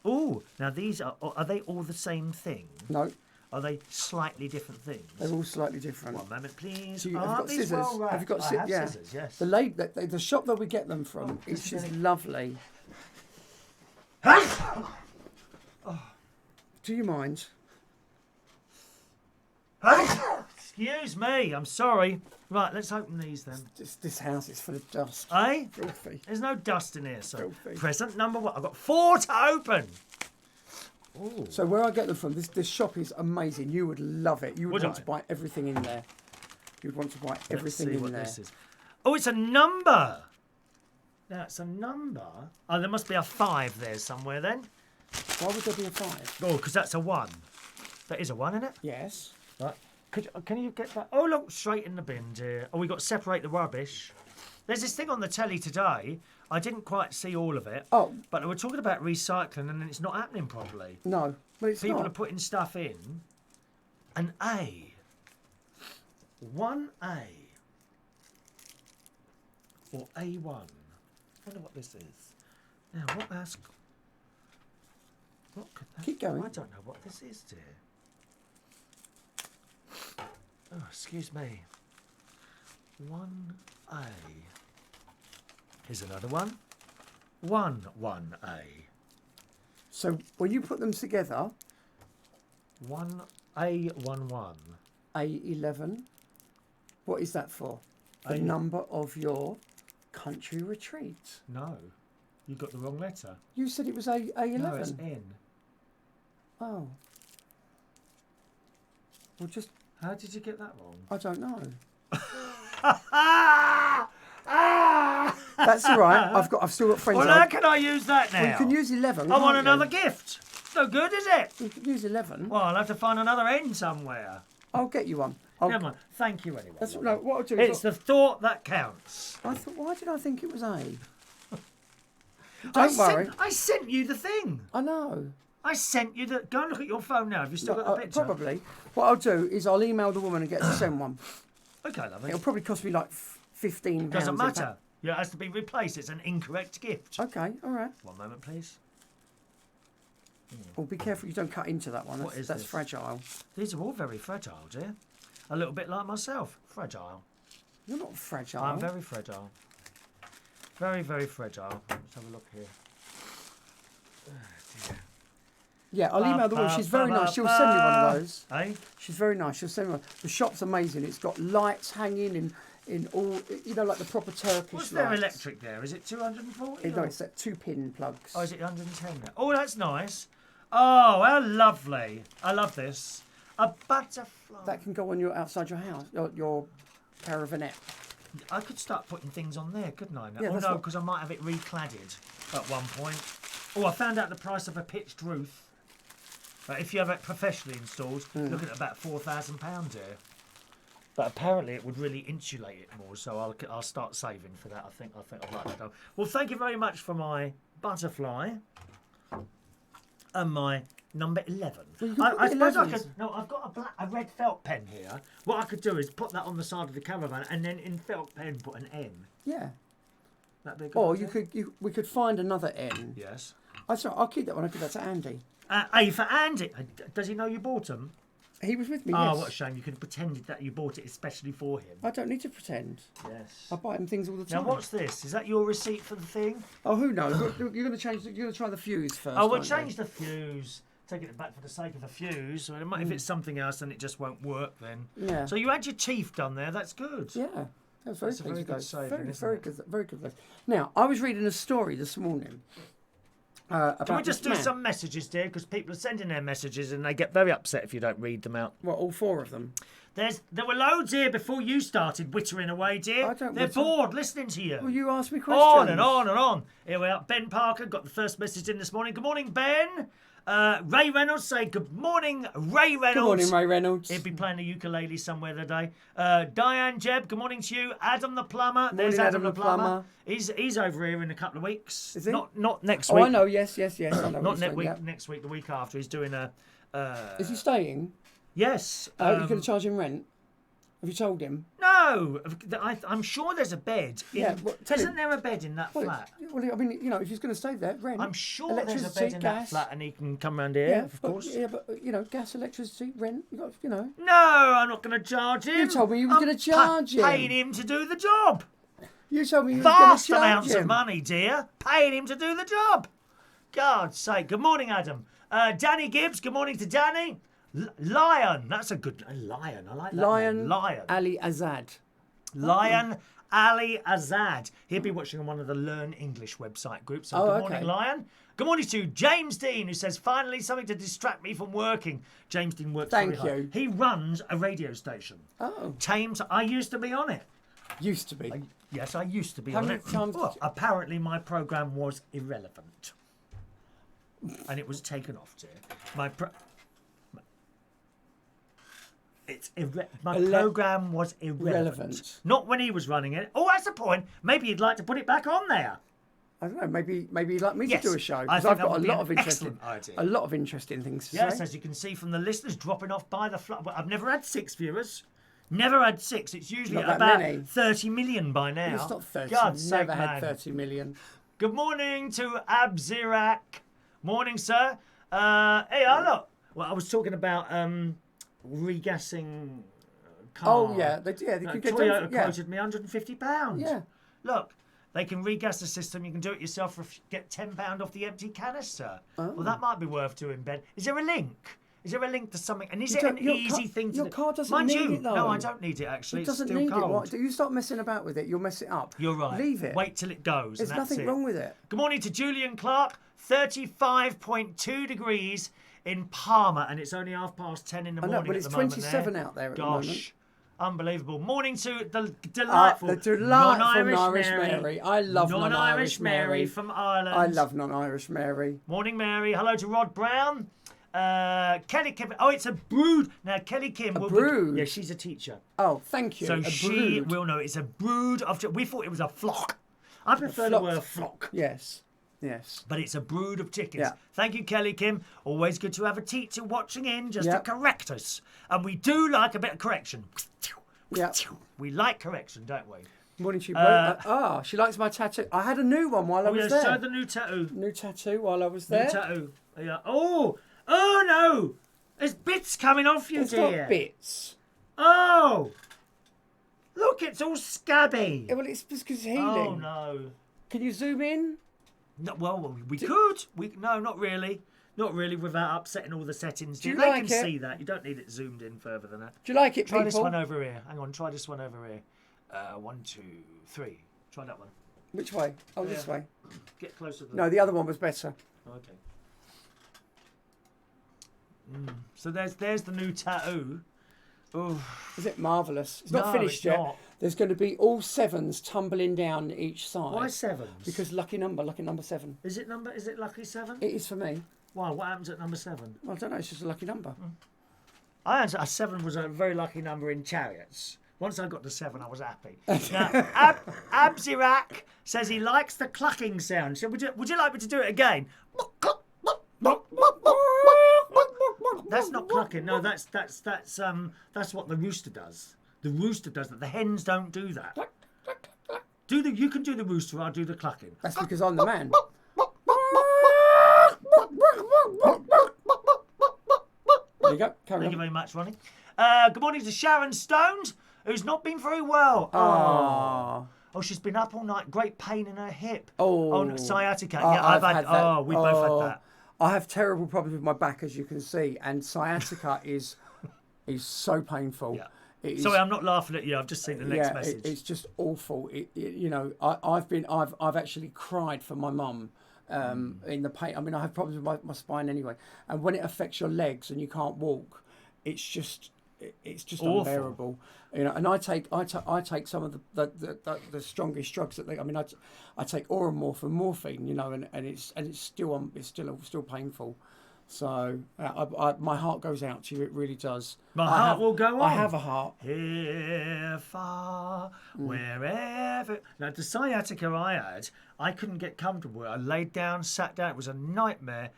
Ooh, now these are they all the same thing? No, Are they slightly different things? they're all slightly different. One moment, please. So have you Are got these scissors? well wrapped? Have you got I have yeah. scissors? Yes. The shop that we get them from is just lovely. Do you mind? Excuse me. I'm sorry. Right, let's open these then. This house is full of dust. Eh? Filthy. There's no dust in here, so Filthy. present number 1. I've got 4 to open. Ooh. So where I get them from, this shop is amazing. You would love it. You would Would want I? to buy everything in there. You'd want to buy everything Let's see in what there. this is. Oh, it's a number. That's a number. Oh, there must be a 5 there somewhere then. Why would there be a 5? Oh, because that's a 1. That is a 1, isn't it? Yes. Right. Can you get that? Oh, look, straight in the bin, dear. Oh, we got to separate the rubbish. There's this thing on the telly today. I didn't quite see all of it. Oh. But they were talking about recycling and it's not happening properly. No. Well, it's People not. are putting stuff in. An A. 1A. Or A1. I wonder what this is. Now, what else? What could that Keep going. I don't know what this is, dear. Oh, excuse me. 1A. Here's another one. 1A. So when you put them together, 1A11. A11, what is that for? The A- number of your country retreat. No, you got the wrong letter. You said it was A11. No, it's N. Oh. Well, just, How did you get that wrong? I don't know. Ah! Ah! That's all right. I've still got friends. Well, how can I use that now? Well, you can use 11. I want can't another you? gift. No good, is it? You can use 11. Well, I'll have to find another N somewhere. I'll get you one. Never mind. Thank you anyway. That's no. What I'll do is It's the thought that counts. I thought. Why did I think it was A? Don't worry. I sent you the thing. I know. I sent you the. Go and look at your phone now. Have you still got the picture? Probably. What I'll do is I'll email the woman and get her to send one. Okay, lovely. It'll probably cost me like £15. Doesn't matter. Yeah, it has to be replaced. It's an incorrect gift. Okay. All right. One moment, please. Well, be careful you don't cut into that one. What is That's this? fragile. These are all very fragile, dear. A little bit like myself. Fragile. You're not fragile. I'm very fragile. Very, very fragile. Let's have a look here. Oh, dear. Yeah, I'll email the woman. She's very nice. She'll send me one of those. Eh? She's very nice. She'll send me one. The shop's amazing. It's got lights hanging in all, like the proper Turkish What's lights. their electric there? Is it 240? No, it's that 2-pin plugs. Oh, is it 110 now? Oh, that's nice. Oh, how lovely. I love this. A butterfly. That can go on outside your house, your caravanette. I could start putting things on there, couldn't I? Yeah, Oh, that's no, what- because I might have it recladded at one point. Oh, I found out the price of a pitched roof. If you have it professionally installed, looking at about £4,000 here. But apparently it would really insulate it more, so I'll start saving for that. I think I'd like that done. Well, thank you very much for my butterfly and my number 11. Well, you can put I the suppose I 11s. could. No, I've got a red felt pen here. What I could do is put that on the side of the caravan, and then in felt pen put an N. Yeah. That'd be a good Or idea. we could find another N. Yes. I'll keep that one. I'll give that to Andy. A for Andy. Does he know you bought them? He was with me. Oh, yes. what a shame. You could have pretended that you bought it especially for him. I don't need to pretend. Yes. I buy him things all the Now, time. what's this? Is that your receipt for the thing? Oh, who knows? You're going to change. You're going to try the fuse first. Oh, we'll aren't you? change the fuse. Taking it back for the sake of the fuse. Well, if it's something else, then it just won't work then. Yeah. So you had your teeth done there. That's good. Yeah. That's very That's a pleased very with good those. saving, Very, isn't very it? good. Very good. Now, I was reading a story this morning. About Can we just this do man. some messages, dear? Because people are sending their messages and they get very upset if you don't read them out. Well, all 4 of them. There were loads here before you started wittering away, dear. I don't They're witter. bored listening to you. Well, you asked me questions. On and on and on. Here we are. Ben Parker got the first message in this morning. Good morning, Ben. Ray Reynolds say good morning, Ray Reynolds. Good morning, Ray Reynolds. He'll be playing the ukulele somewhere today. Diane Jebb, good morning to you. Adam the plumber. There's Morning, Adam the plumber. He's over here in a couple of weeks. Is he? Not next Oh, week. I know. Yes. I know. Not what next he's week. doing, Next week, the week after. He's doing a. Is he staying? Yes. You're going to charge him rent? Have you told him? No, I'm sure there's a bed. Isn't there a bed in that flat? Well, I mean, if he's going to stay there, rent. I'm sure there's a electricity, bed in gas. that flat, and he can come round here, of course. But gas, electricity, rent. You got, No, I'm not going to charge him. You told me you were going to charge him. Paying him to do the job. You told me you were going to Vast charge amounts him. of money, dear. Paying him to do the job. God's sake. Good morning, Adam. Danny Gibbs. Good morning to Danny. Lion. That's a good lion. I like that. Lion. Lion. Ali Azad. Lion Ali Azad. He'll be watching on one of the Learn English website groups. So good morning, Lion. Good morning to James Dean, who says, finally something to distract me from working. James Dean works very hard. Thank you. He runs a radio station. Oh. Thames, I used to be on it. Used to be. Yes, I used to be How on many it. times Well, did you- apparently my programme was irrelevant. And it was taken off, dear. My programme was irrelevant. Not when he was running it. Oh, that's the point. Maybe you'd like to put it back on there. I don't know. Maybe you'd like me Yes, to do a show I because think I've that got would a be lot an of interesting, excellent idea. a lot of interesting things to Yes, say. as you can see from the listeners dropping off by the flood. Well, I've never had 6 viewers. Never had 6. It's usually Not that about many. 30 million by now. It's not 30. God's Never sake, had man. 30 million. Good morning to Abzirak. Morning, sir. Hey, look. Well, I was talking about regassing car. Oh yeah, they can get Toyota yeah. quoted me £150. Yeah. Look, they can regas the system. You can do it yourself. Get £10 off the empty canister. Oh. Well, that might be worth doing, Ben. Is there a link? Is there a link to something? And is You it an don't- your easy car- thing to your do? car doesn't Mind need you, it, though. no, I don't need it actually. It doesn't it's still need cold. it. What? You start messing about with it, you'll mess it up. You're right. Leave it. Wait till it goes. There's and that's nothing it. wrong with it. Good morning to Julian Clark. 35.2 degrees in Palmer, and it's only 10:30 in the I know, morning. but at it's the moment 27 there. out there at the Gosh. moment. Unbelievable. Morning to the delightful, The delightful non-Irish non-Irish Mary. Mary. I love non-Irish Mary. Mary from Ireland. I love non-Irish Mary. Morning, Mary. Hello to Rod Brown. Kelly Kim. Oh, it's a brood. Now, Kelly Kim. brood? Yeah, she's a teacher. Oh, thank you. So A she brood. will know it's a brood of. We thought it was a flock. I prefer the word flock. Yes. Yes. But it's a brood of chickens. Yeah. Thank you, Kelly Kim. Always good to have a teacher watching in just Yep. to correct us. And we do like a bit of correction. Yeah. We like correction, don't we? Morning to you, Blue. She likes my tattoo. I had a new one while I was there. Show the new tattoo. New tattoo while I was there. New tattoo. Yeah. Oh no! There's bits coming off you, It's dear. not bits. Oh! Look, it's all scabby. Well, it's because it's healing. Oh no. Can you zoom in? No, well, we could. No, not really. Not really, without upsetting all the settings. Do you they like can it? see that. You don't need it zoomed in further than that. Do you like it, Try people? this one over here. Hang on, try this one over here. 1, 2, 3. Try that one. Which way? Oh, this way. Get closer to No, the other one was better. Okay. So there's the new tattoo. Oh, Is it marvellous? It's No, not finished it's yet. not. There's going to be all 7s tumbling down each side. why 7s? Because lucky number 7. Is it lucky 7? It is for me. Why? What happens at number 7? Well, I don't know. It's just a lucky number. I answered a 7 was a very lucky number in chariots. Once I got to 7, I was happy. Now, Abzirak says he likes the clucking sound. So would you like me to do it again? That's not clucking. No, that's what the rooster does. The rooster does that. The hens don't do that. You can do the rooster. I'll do the clucking. That's because I'm the man. There you go. Carry Thank on. you very much, Ronnie. Good morning to Sharon Stones, who's not been very well. Oh, she's been up all night. Great pain in her hip. Oh, no, sciatica. Oh, Yeah, I've had that. Oh, we both had that. I have terrible problems with my back, as you can see, and sciatica is so painful. Yeah. It is, Sorry, I'm not laughing at you. I've just seen the next yeah, message. it's just awful. You know, I've actually cried for my mum in the pain. I mean, I have problems with my spine anyway, and when it affects your legs and you can't walk, it's just Awful. unbearable. And I take some of the strongest drugs that I mean, I take Oromorph and morphine, and it's still painful. So my heart goes out to you. It really does. My heart will go on. I have a heart. Here, far, wherever. Now, the sciatica I had, I couldn't get comfortable. I laid down, sat down. It was a nightmare.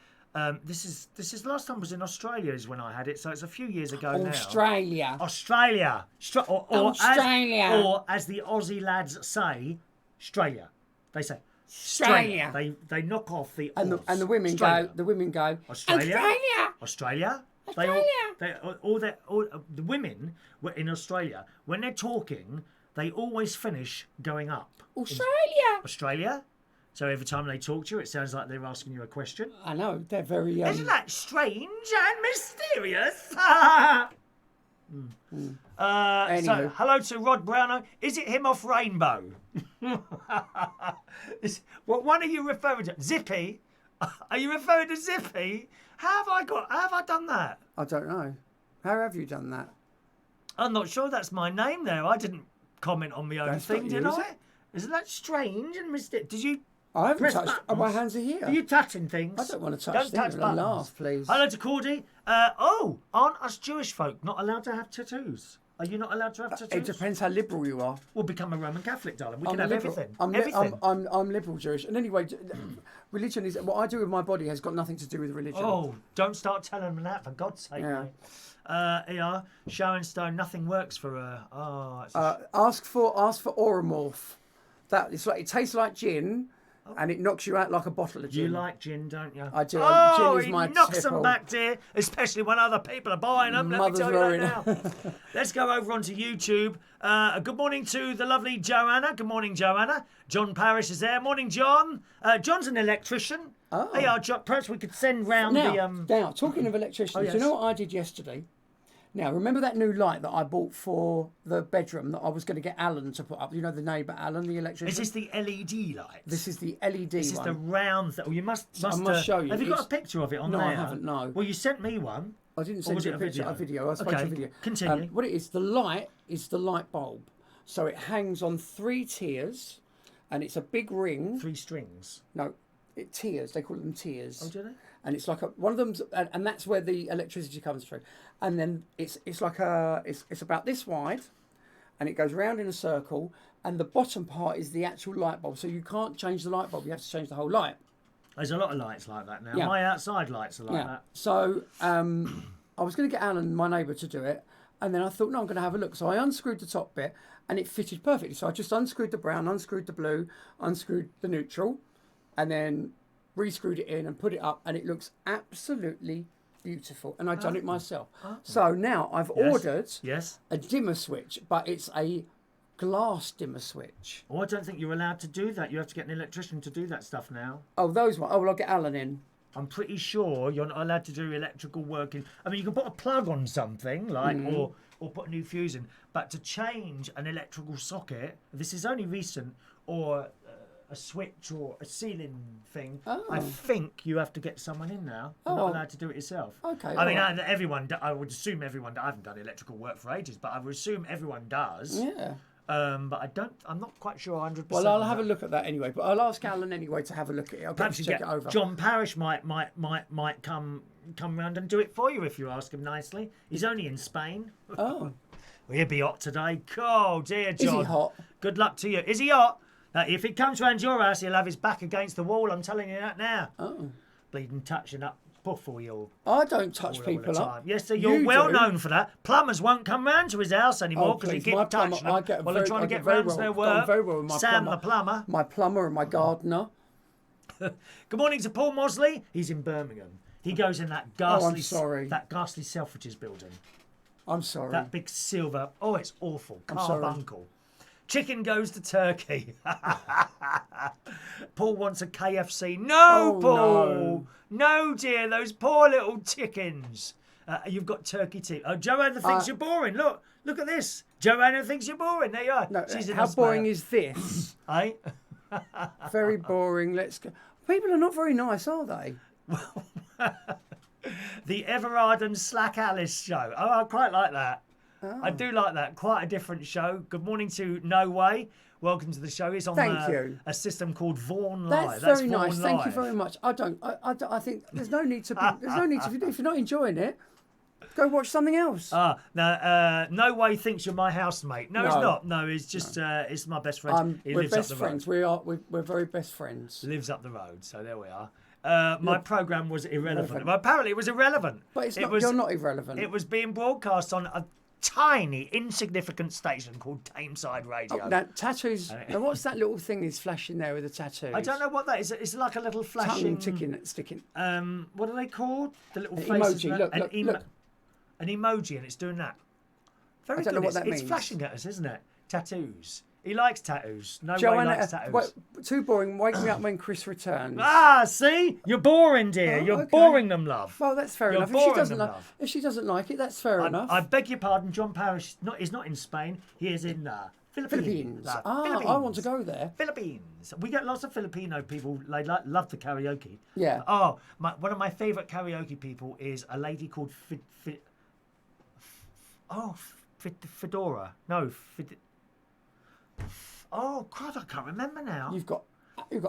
This is last time I was in Australia is when I had it, so it's a few years ago now. Australia. Australia. Australia. Or as the Aussie lads say, Australia. They say Australia. They knock off the and the women Australia. go. The women go. Australia. Australia. Australia. All the women were in Australia when they're talking. They always finish going up. Australia. So every time they talk to you, it sounds like they're asking you a question. I know, they're very... Isn't that strange and mysterious? So, hello to Rod Browno. Is it him off Rainbow? What one are you referring to? Zippy? Are you referring to Zippy? How have I done that? I don't know. How have you done that? I'm not sure that's my name there. I didn't comment on my own thing, did I? Isn't that strange and mysterious? Did you... I haven't touched. Oh, my hands are here. Are you touching things? I don't want to touch things. Buttons. Laugh, please. Hello to Cordy. Aren't us Jewish folk not allowed to have tattoos? Are you not allowed to have tattoos? It depends how liberal you are. We'll become a Roman Catholic, darling. We can have everything. Everything. I'm liberal Jewish. And anyway, religion is... What I do with my body has got nothing to do with religion. Oh, don't start telling them that, for God's sake, mate. Yeah, Sharon Stone, nothing works for her. Ask for Oromorph. It tastes like gin... And it knocks you out like a bottle of gin. You like gin, don't you? I do. Oh, gin is my knocks tipple. them back, dear. Especially when other people are buying them. Let me tell you that now. Let's go over onto YouTube. Good morning to the lovely Joanna. Good morning, Joanna. John Parrish is there. Morning, John. John's an electrician. Oh. Hey, perhaps we could send round Now, talking of electricians, yes. Do you know what I did yesterday? Now, remember that new light that I bought for the bedroom that I was going to get Alan to put up? You know, the neighbour Alan, the electrician? Is this the LED light? This is the LED This is the round thing. Oh, you must I must show you. Have you got a picture of it on there? No, I haven't, no. Well, you sent me one. I didn't send you a picture, a video. I spoke to a video. Continue. What it is, the light is the light bulb. So it hangs on 3 tiers, and it's a big ring. 3 strings? No, tiers. They call them tiers. Oh, do they? And it's like one of them's, and that's where the electricity comes through. And then it's about this wide, and it goes round in a circle. And the bottom part is the actual light bulb. So you can't change the light bulb. You have to change the whole light. There's a lot of lights like that now. Yeah. My outside lights are like that. So I was going to get Alan, my neighbour, to do it. And then I thought, no, I'm going to have a look. So I unscrewed the top bit, and it fitted perfectly. So I just unscrewed the brown, unscrewed the blue, unscrewed the neutral, and then re-screwed it in and put it up, and it looks absolutely beautiful. And I've done it myself. So now I've ordered a dimmer switch, but it's a glass dimmer switch. Oh, I don't think you're allowed to do that. You have to get an electrician to do that stuff now. Oh, those ones. Oh, well, I'll get Alan in. I'm pretty sure you're not allowed to do electrical work in... I mean, you can put a plug on something, like, or put a new fuse in, but to change an electrical socket, this is only recent, or... a switch or a ceiling thing. I think you have to get someone in now. You're not allowed to do it yourself. Okay. I mean, everyone. I would assume everyone. I haven't done electrical work for ages, but I would assume everyone does. Yeah. But I don't. I'm not quite sure 100%. Well, I'll have a look at that anyway. But I'll ask Alan anyway to have a look at it. I'll Perhaps check it over. John Parrish might come round and do it for you if you ask him nicely. He's only in Spain. Oh. Well, he'll be hot today. Oh dear, John. Is he hot? Good luck to you. Is he hot? If he comes round your house, he'll have his back against the wall. I'm telling you that now. Oh. Bleeding touching up puff all your... I don't touch people up. Yes, sir, you're well known for that. Plumbers won't come round to his house anymore because he keeps touching them while they're trying to get round to their work. Very well with my Sam plumber. the plumber. My plumber and my gardener. Good morning to Paul Mosley. He's in Birmingham. He goes in that ghastly... I'm sorry. That ghastly Selfridges building. I'm sorry. That big silver... Oh, it's awful. I'm sorry. Carbuncle. Chicken goes to turkey. Paul wants a KFC. No, Paul. No, dear. Those poor little chickens. You've got turkey teeth. Oh, Joanna thinks you're boring. Look at this. Joanna thinks you're boring. There you are. No, she's in how boring is this? Eh? Very boring. Let's go. People are not very nice, are they? The Everard Slack Alice show. Oh, I quite like that. Oh. I do like that. Quite a different show. Good morning to No Way. Welcome to the show. It's on Thank you. a system called Vaughan That's Live. very Vaughan nice. Thank you Live. very much. I think there's no need to be. There's no need to. If you're not enjoying it, go watch something else. Now, No Way thinks you're my housemate. No, No. it's not. No, it's just it's my best friend. He We're lives best up the friends. road. We're very best friends. Lives up the road. So there we are. My programme was irrelevant. Well, apparently it was irrelevant. But you're not irrelevant. It was being broadcast on a tiny, insignificant station called Tameside Radio. Now, tattoos. Now, what's that little thing he's flashing there with the tattoos? I don't know what that is. It's like a little flashing... Tongue sticking. What are they called? The little An faces. emoji. Look. An emoji, and it's doing that. Very I don't good. know what that It's means. flashing at us, isn't it? Tattoos. He likes tattoos. No Way Joanna, likes tattoos. too boring. Wake me up when Chris returns. See? You're boring, dear. Oh, You're okay. boring them, love. Well, that's fair You're enough. boring them, love. If she doesn't like it, that's fair enough. I beg your pardon, John Parrish is not in Spain. He is in Philippines. Philippines. Philippines. I want to go there. Philippines. We get lots of Filipino people. They love the karaoke. Yeah. Oh, one of my favourite karaoke people is a lady called Fedora. No, oh God, I can't remember now. You've got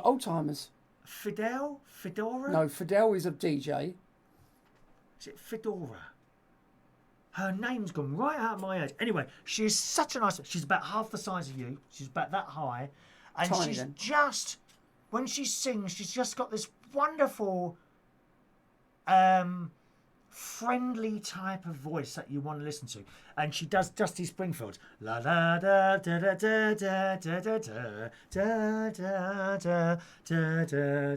old timers. Fedora. No, Fidel is a DJ. Is it Fedora? Her name's gone right out of my head. Anyway, she's such a nice... She's about half the size of you. She's about that high. And Tiny she's then. just... When she sings, she's just got this wonderful... friendly type of voice that you want to listen to, and she does Dusty Springfield. La la da da da da da da da da da da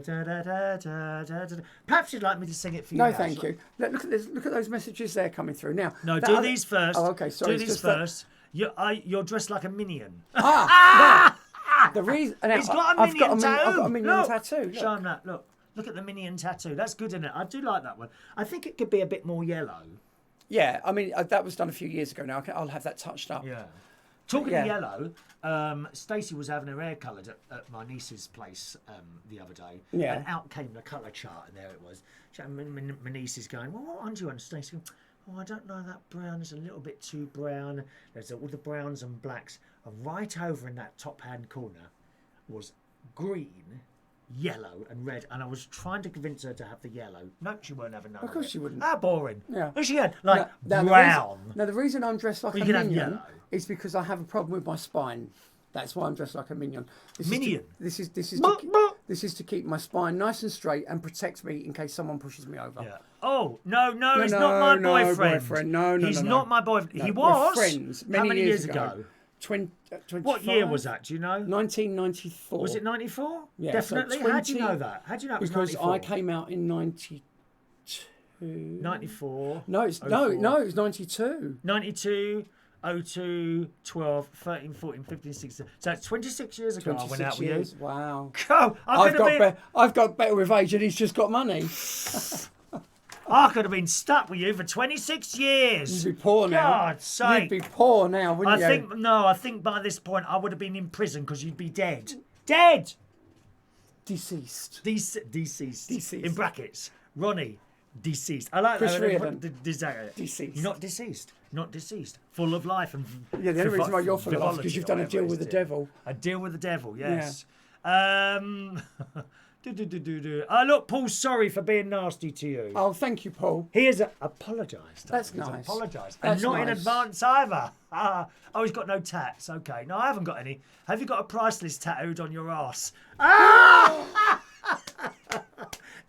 da da da da. Perhaps you'd like me to sing it for you. No, now. thank you. Look at this. Look at those messages there coming through now. No, that do other- these first. Oh, okay. Sorry. Do these first. You're dressed like a minion. The reason He's got a minion tattoo. I've got a minion Look. tattoo. Look. Show him that. Look at the minion tattoo. That's good, isn't it? I do like that one. I think it could be a bit more yellow. Yeah, I mean that was done a few years ago now. I'll have that touched up. Yeah. Talking Yeah. of yellow, Stacey was having her hair coloured at my niece's place the other day. Yeah. And out came the colour chart, and there it was. My niece is going, well, what one do you want, Stacey? Oh, I don't know, that brown is a little bit too brown. There's all the browns and blacks. And right over in that top-hand corner was green, yellow and red, and I was trying to convince her to have the yellow. No, she won't have none. Of course she wouldn't. How boring. Yeah. But she had like Now, brown. the reason I'm dressed like Well, a you can have minion yellow. is because I have a problem with my spine. That's why I'm dressed like a minion. Minion? This is Buh. this is to keep my spine nice and straight and protect me in case someone pushes me over. Yeah. Oh, no, he's not my boyfriend. No, he's not my boyfriend. No, He we're was. friends How many years ago? 25? What year was that? Do you know? 1994. Was it 94? Yeah, Definitely. so How do you know that? How do you know it was Because 94? I came out in 92. 94. No, it's 04. no, it was 92. 92, 02, 12, 13, 14, 15, 16. So it's 26 years ago I went out with years. you. Wow. Go! I've got better with age, and he's just got money. I could have been stuck with you for 26 years. You'd be poor now. God's sake. You'd be poor now, wouldn't you? I think by this point I would have been in prison because you'd be dead. Dead! Deceased. Deceased. In brackets. Ronnie, deceased. I like Chris that. Reardon. Deceased. You're not deceased. Not deceased. Full of life and Yeah, the only reason why you're full of life is because you've done a deal with the devil. A deal with the devil, yes. Oh, look, Paul's sorry for being nasty to you. Oh, thank you, Paul. He has apologised. That's He's nice. apologised. That's And not in nice. advance either. Oh, he's got no tats. Okay. No, I haven't got any. Have you got a price list tattooed on your arse?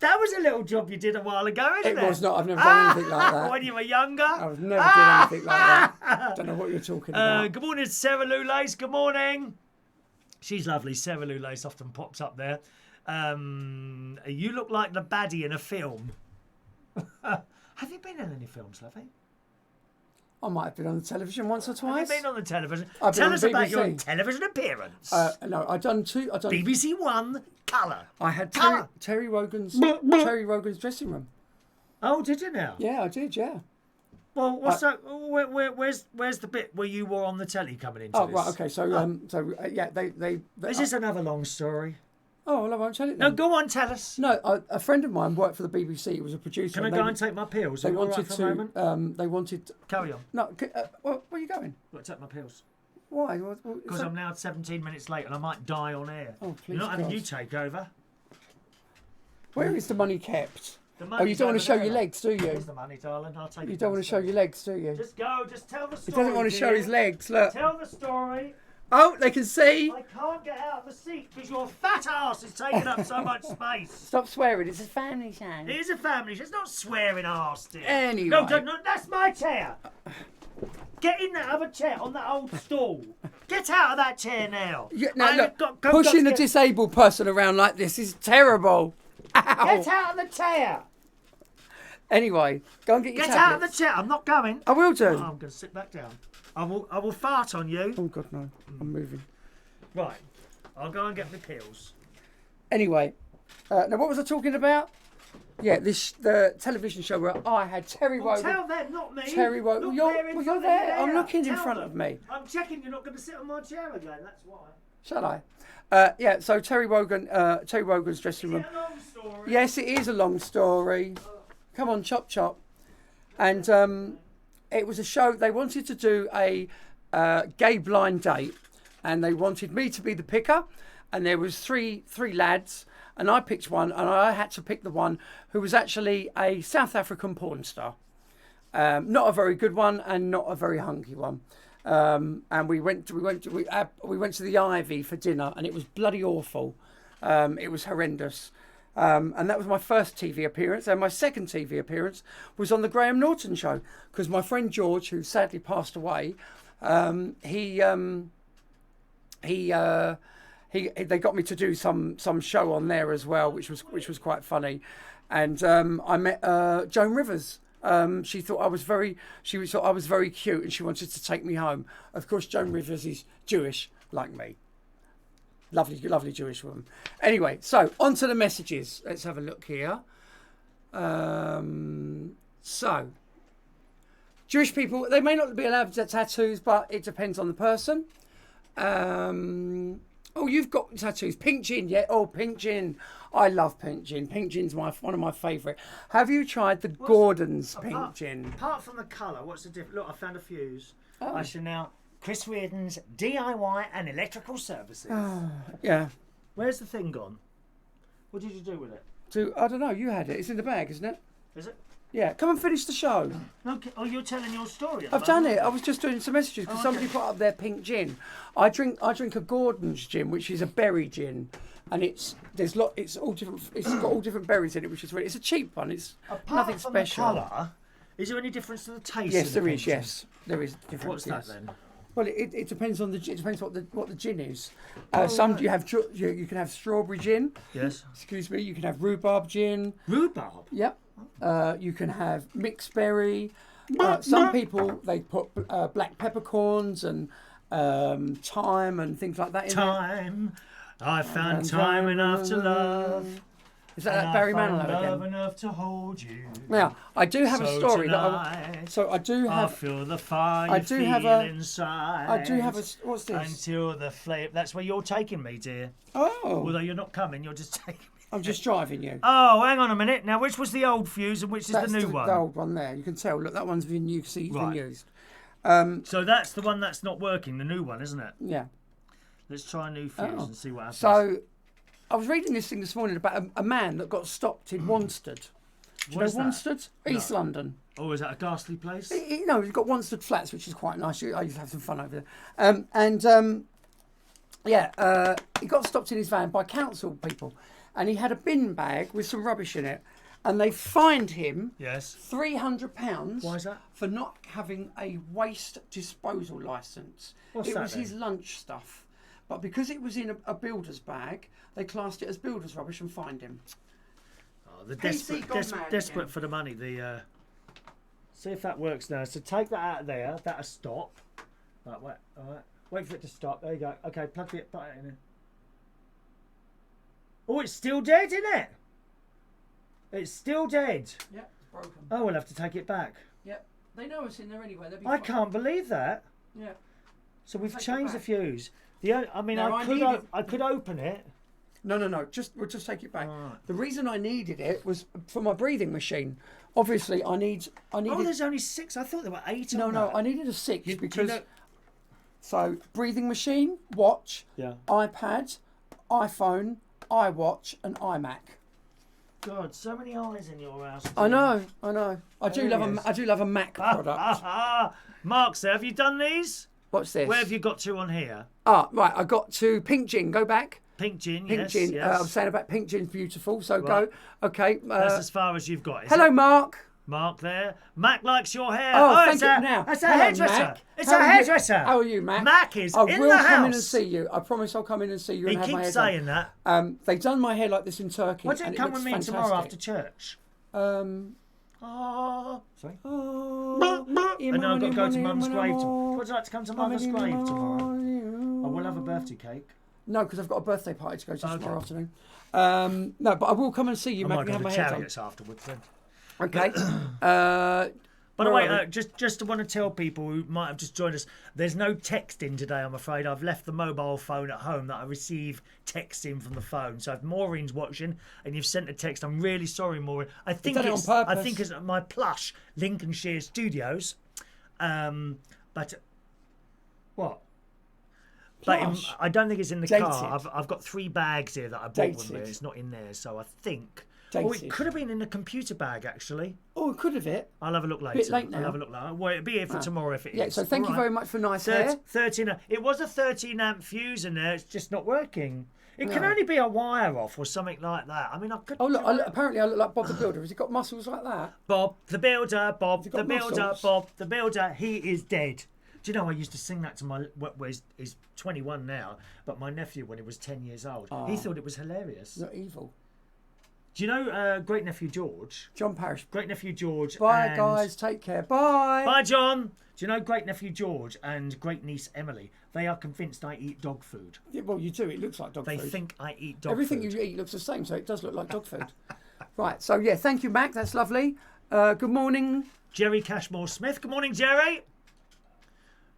That was a little job you did a while ago, isn't it? It was not. I've never done anything like that. When you were younger? I've never done anything like that. Don't know what you're talking about. Good morning, Sarah Lulace. Good morning. She's lovely. Sarah Lulace often pops up there. You look like the baddie in a film. Have you been in any films, Lovey? I might have been on the television once or twice. Have you been on the television? I've been Tell on us about your BBC. television appearance. No, I've done two. I've done. BBC One, colour. I had Colour. Terry Wogan's dressing room. Oh, did you now? Yeah, I did. Yeah. Well, what's that? Where's the bit where you were on the telly coming into Oh this? right. Okay. So yeah, they. Is this another long story? Oh, well, I won't tell it No, then. go on, tell us. No, a friend of mine worked for the BBC. He was a producer. Can I go and take my pills? They Are you all wanted right for a moment? to. They wanted. Carry on. No, where are you going? I've got to take my pills. Why? Because I'm now 17 minutes late and I might die on air. Oh, please, You're not having God. you take over. Where is the money kept? The Oh, you money's don't want over to show there. your legs, do you? Here's the money, darling. I'll take it. You don't want to show downstairs. your legs, do you? Just go. Just tell the He story. doesn't want to show dear. his legs. Look. Tell the story. Oh, they can see. I can't get out of the seat because your fat ass is taking up so much space. Stop swearing. It's a family show. It is a family. It's not swearing arse, dear. Anyway. No, that's my chair. Get in that other chair on that old stool. Get out of that chair now. Yeah, now, I look, got pushing to a get- disabled person around like this is terrible. Ow. Get out of the chair. Anyway, go and get your Get out of tablets. the chair. I'm not going. I will do. Oh, I'm going to sit back down. I will fart on you. Oh, God, no. I'm moving. Right. I'll go and get my pills. Anyway, now what was I talking about? Yeah, the television show where I had Terry Well, Wogan. tell them, not me. Terry Wogan. Look You're there in front of there. me I'm looking in Tell front them. of me. I'm checking you're not going to sit on my chair again. That's why. Shall I? Yeah. So Terry Wogan's dressing Is room. it a long story? Yes, it is a long story. Come on, chop chop. And it was a show. They wanted to do a gay blind date, and they wanted me to be the picker. And there was three lads, and I picked one, and I had to pick the one who was actually a South African porn star. Not a very good one, and not a very hunky one. And we went to the Ivy for dinner, and it was bloody awful. It was horrendous. And that was my first TV appearance. And my second TV appearance was on the Graham Norton show, because my friend George, who sadly passed away, they got me to do some show on there as well, which was quite funny. And I met Joan Rivers. She thought I was very cute, and she wanted to take me home. Of course, Joan Rivers is Jewish, like me. Lovely Jewish woman. Anyway, so on to the messages. Let's have a look here. So, Jewish people, they may not be allowed to have tattoos, but it depends on the person. Oh, you've got tattoos. Pink gin, yeah. Oh, pink gin. I love pink gin. Pink gin's one of my favourite. Have you tried the Gordon's pink gin? Apart from the colour, what's the difference? Look, I found a fuse. Oh. I shall now... Chris Reardon's DIY and electrical services. Yeah. Where's the thing gone? What did you do with it? I don't know. You had it. It's in the bag, isn't it? Is it? Yeah. Come and finish the show. Okay. Oh, you're telling your story. I've done it. I was just doing some messages because somebody put up their pink gin. I drink a Gordon's gin, which is a berry gin, and it's all different. It's got all different berries in it, which is really. It's a cheap one. It's nothing special. The colour, is there any difference to the taste? Yes, of the there is. pink gin? Yes, there is difference. What's that yes. then? Well, it depends on it depends what the gin is. Some you can have strawberry gin. Yes. Excuse me. You can have rhubarb gin. Rhubarb. Yep. You can have mixed berry. Some people they put black peppercorns and thyme and things like that in there. Time. I found time enough to love. Is that Barry Manilow love again? enough to hold you. Now, I do have a So story tonight, I do I have. feel the fire I you do feel have a- inside. I do have a. What's this? Until the flame. That's where you're taking me, dear. Oh, Although you're not coming, you're just taking me. I'm just driving you. Oh, hang on a minute. Now, which was the old fuse and which is That's the new one? The old one there. You can tell. Look, that one's been used. See, it's been Right. used. So that's the one that's not working, the new one, isn't it? Yeah. Let's try a new fuse and see what happens. So, I was reading this thing this morning about a man that got stopped in Wanstead. Do you Where's know that? Wanstead? East London. Oh, is that a ghastly place? No, he's got Wanstead Flats, which is quite nice. I used to have some fun over there. He got stopped in his van by council people, and he had a bin bag with some rubbish in it, and they fined him Yes. £300. Why is that? For not having a waste disposal licence. What's It that was then? his lunch stuff, but because it was in a builder's bag, they classed it as builder's rubbish and fined him. Oh, the PC gone mad desperate again. for the money. See if that works now. So take that out of there. That'll stop. Right, wait. All right. Wait for it to stop. There you go. Okay, plug it in. Oh, it's still dead, isn't it? It's still dead. Yep, it's broken. Oh, we'll have to take it back. Yep, they know it's in there anyway. They'll be I fine. can't believe that. Yeah. So we've Take it changed the back. fuse. I mean, Now, I could open it. No. We'll just take it back. Right. The reason I needed it was for my breathing machine. Obviously, I needed. Oh, there's only 6. I thought there were 8 on No, that. I needed a 6 Do because. you know- So breathing machine, watch, iPad, iPhone, iWatch, and iMac. God, so many eyes in your house. I know. I do There love a Mac product. Mark, sir, have you done these? What's this? Where have you got to on here? Right. I got to Pink Gin. Go back. Pink gin, Pink yes, Gin. yes. I'm saying about Pink Gin's beautiful. So Right. go. Okay. That's as far as you've got, is hello, it? Mark. Mark there. Mac likes your hair. Oh, it's thank you. Now, That's a hello, hairdresser. Mac. It's How a are you? hairdresser. How are you, Mac? Mac is I in will the come house. in and see you. I promise I'll come in and see you He and have my hair keeps done. saying that. They've done my hair like this in Turkey. Why don't and you come it with looks me tomorrow fantastic. after church? Sorry? Oh, And then I've got to go to Mum's grave tomorrow. Would you like to come to Mum's grave tomorrow? I will have a birthday cake. No, because I've got a birthday party to go to Okay. tomorrow afternoon. No, but I will come and see you, I Mac, might and go have to my hair done. Chariots afterwards then. Okay. By the Where way, are we? just want to tell people who might have just joined us, there's no texting today, I'm afraid. I've left the mobile phone at home that I receive texting from the phone. So if Maureen's watching and you've sent a text, I'm really sorry, Maureen. I think done it on it's purpose. I think it's my plush Lincolnshire studios. But what? But Plush? I don't think it's in the Dated. car. I've got 3 bags here that I bought with me. Dated. It's not in there, so I think. Oh, it Dated. could have been in the computer bag actually. Oh, it could have it. I'll have a look later. Bit late now. I'll have a look later. Well, it'll be here for tomorrow if it is. Yeah, so thank you All right. very much for nice hair. 13. It was a 13 amp fuse in there. It's just not working. It can No. only be a wire off or something like that. I mean, I could. Oh, look, apparently I look like Bob the Builder. Has he got muscles like that? Bob the Builder. Bob Has he the got Builder. muscles? Bob the Builder. He is dead. Do you know I used to sing that to my? Well, he's 21 now, but my nephew when he was 10 years old, he thought it was hilarious. He's not evil. Do you know Great Nephew George? John Parrish. Great Nephew George. Bye, and... guys. Take care. Bye. Bye, John. Do you know Great Nephew George and Great Niece Emily? They are convinced I eat dog food. Yeah, well, you do. It looks like dog They food. think I eat dog Everything food. you eat looks the same, so it does look like dog food. Right. So, yeah, thank you, Mac. That's lovely. Good morning. Jerry Cashmore Smith. Good morning, Jerry.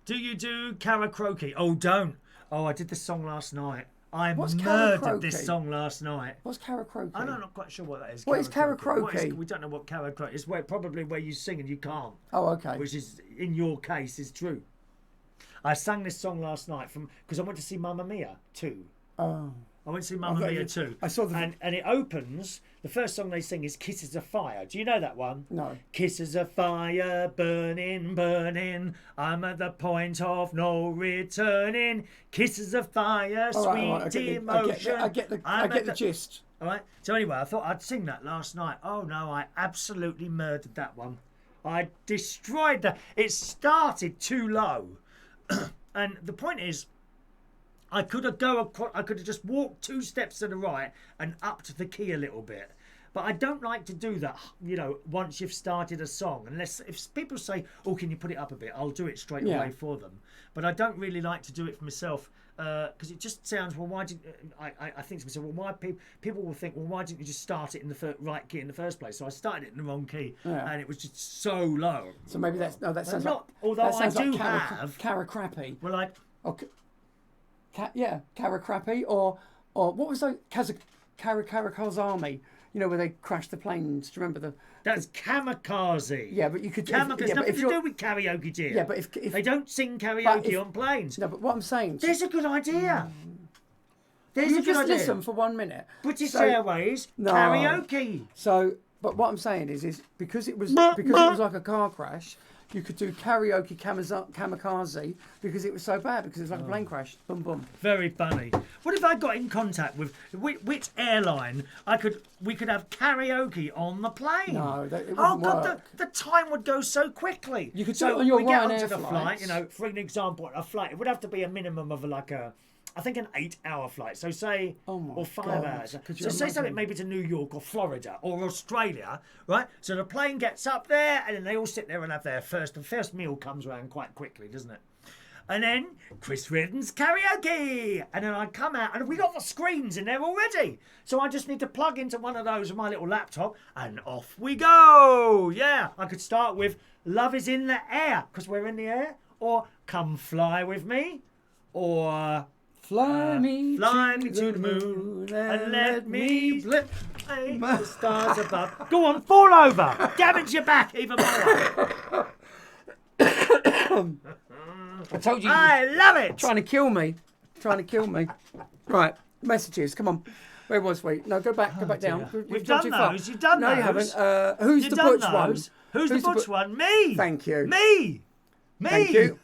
Do you do karaoke? Oh, don't. Oh, I did this song last night. I What's murdered karaoke? this song last night. What's karaoke? I'm not quite sure what that is. What is What karaoke? we don't know what karaoke is. Probably where you sing and you can't. Oh, okay. Which is, in your case, is true. I sang this song last night because I went to see Mamma Mia 2. Oh. I went to see Mamma Mia 2. I saw the... And it opens, the first song they sing is Kisses of Fire. Do you know that one? No. Kisses of fire, burning, burning. I'm at the point of no returning. Kisses of fire, All sweet right, emotion. I get the gist. All right. So anyway, I thought I'd sing that last night. Oh no, I absolutely murdered that one. I destroyed that. It started too low. And the point is, I could have just walked 2 steps to the right and upped the key a little bit. But I don't like to do that, once you've started a song. Unless if people say, "Oh, can you put it up a bit?" I'll do it straight away for them. But I don't really like to do it for myself because it just sounds. Well, why did I think to myself? Well, why people will think? Well, why didn't you just start it in the right key in the first place? So I started it in the wrong key, and it was just so low. So maybe that sounds not. like... Although that sounds I do like have Cara Crappy. Well, I. Okay. Cara Crappy, or what was the Karakaz Army? You know, where they crashed the planes. Do you remember the? That's kamikaze. Yeah, but you could. It's nothing to do with karaoke, dear. Yeah, but if they don't sing karaoke on planes. No, but what I'm saying. There's a good idea. There's You a good just idea. listen for 1 minute. British Airways karaoke. So, but what I'm saying is because it was like a car crash. You could do karaoke kamikaze because it was so bad because it was like a plane crash. Boom, boom. Very funny. What if I got in contact with which airline we could have karaoke on the plane? No, it wouldn't oh God, work. the time would go so quickly. You could so do it on your we get Ryanair onto the flight. flights. For an example, a flight it would have to be a minimum of I think an 8-hour flight. So say, or 5 God. hours. Could you So say imagine? something maybe to New York or Florida or Australia, right? So the plane gets up there and then they all sit there and have their first meal comes around quite quickly, doesn't it? And then Chris Reardon's karaoke. And then I'd come out and we got the screens in there already. So I just need to plug into one of those with my little laptop and off we go. Yeah, I could start with Love is in the Air because we're in the air, or Come Fly With Me, or Fly me to the moon and let me play the stars above. Go on, fall over. Damage your back even more. I told you. I love it. Trying to kill me. Right, messages. Come on. Where was we? No, go back down. We've done those. You've done those. No, you haven't. Who's the butch one? Who's the butch one? Me. Thank you. Me. Thank you.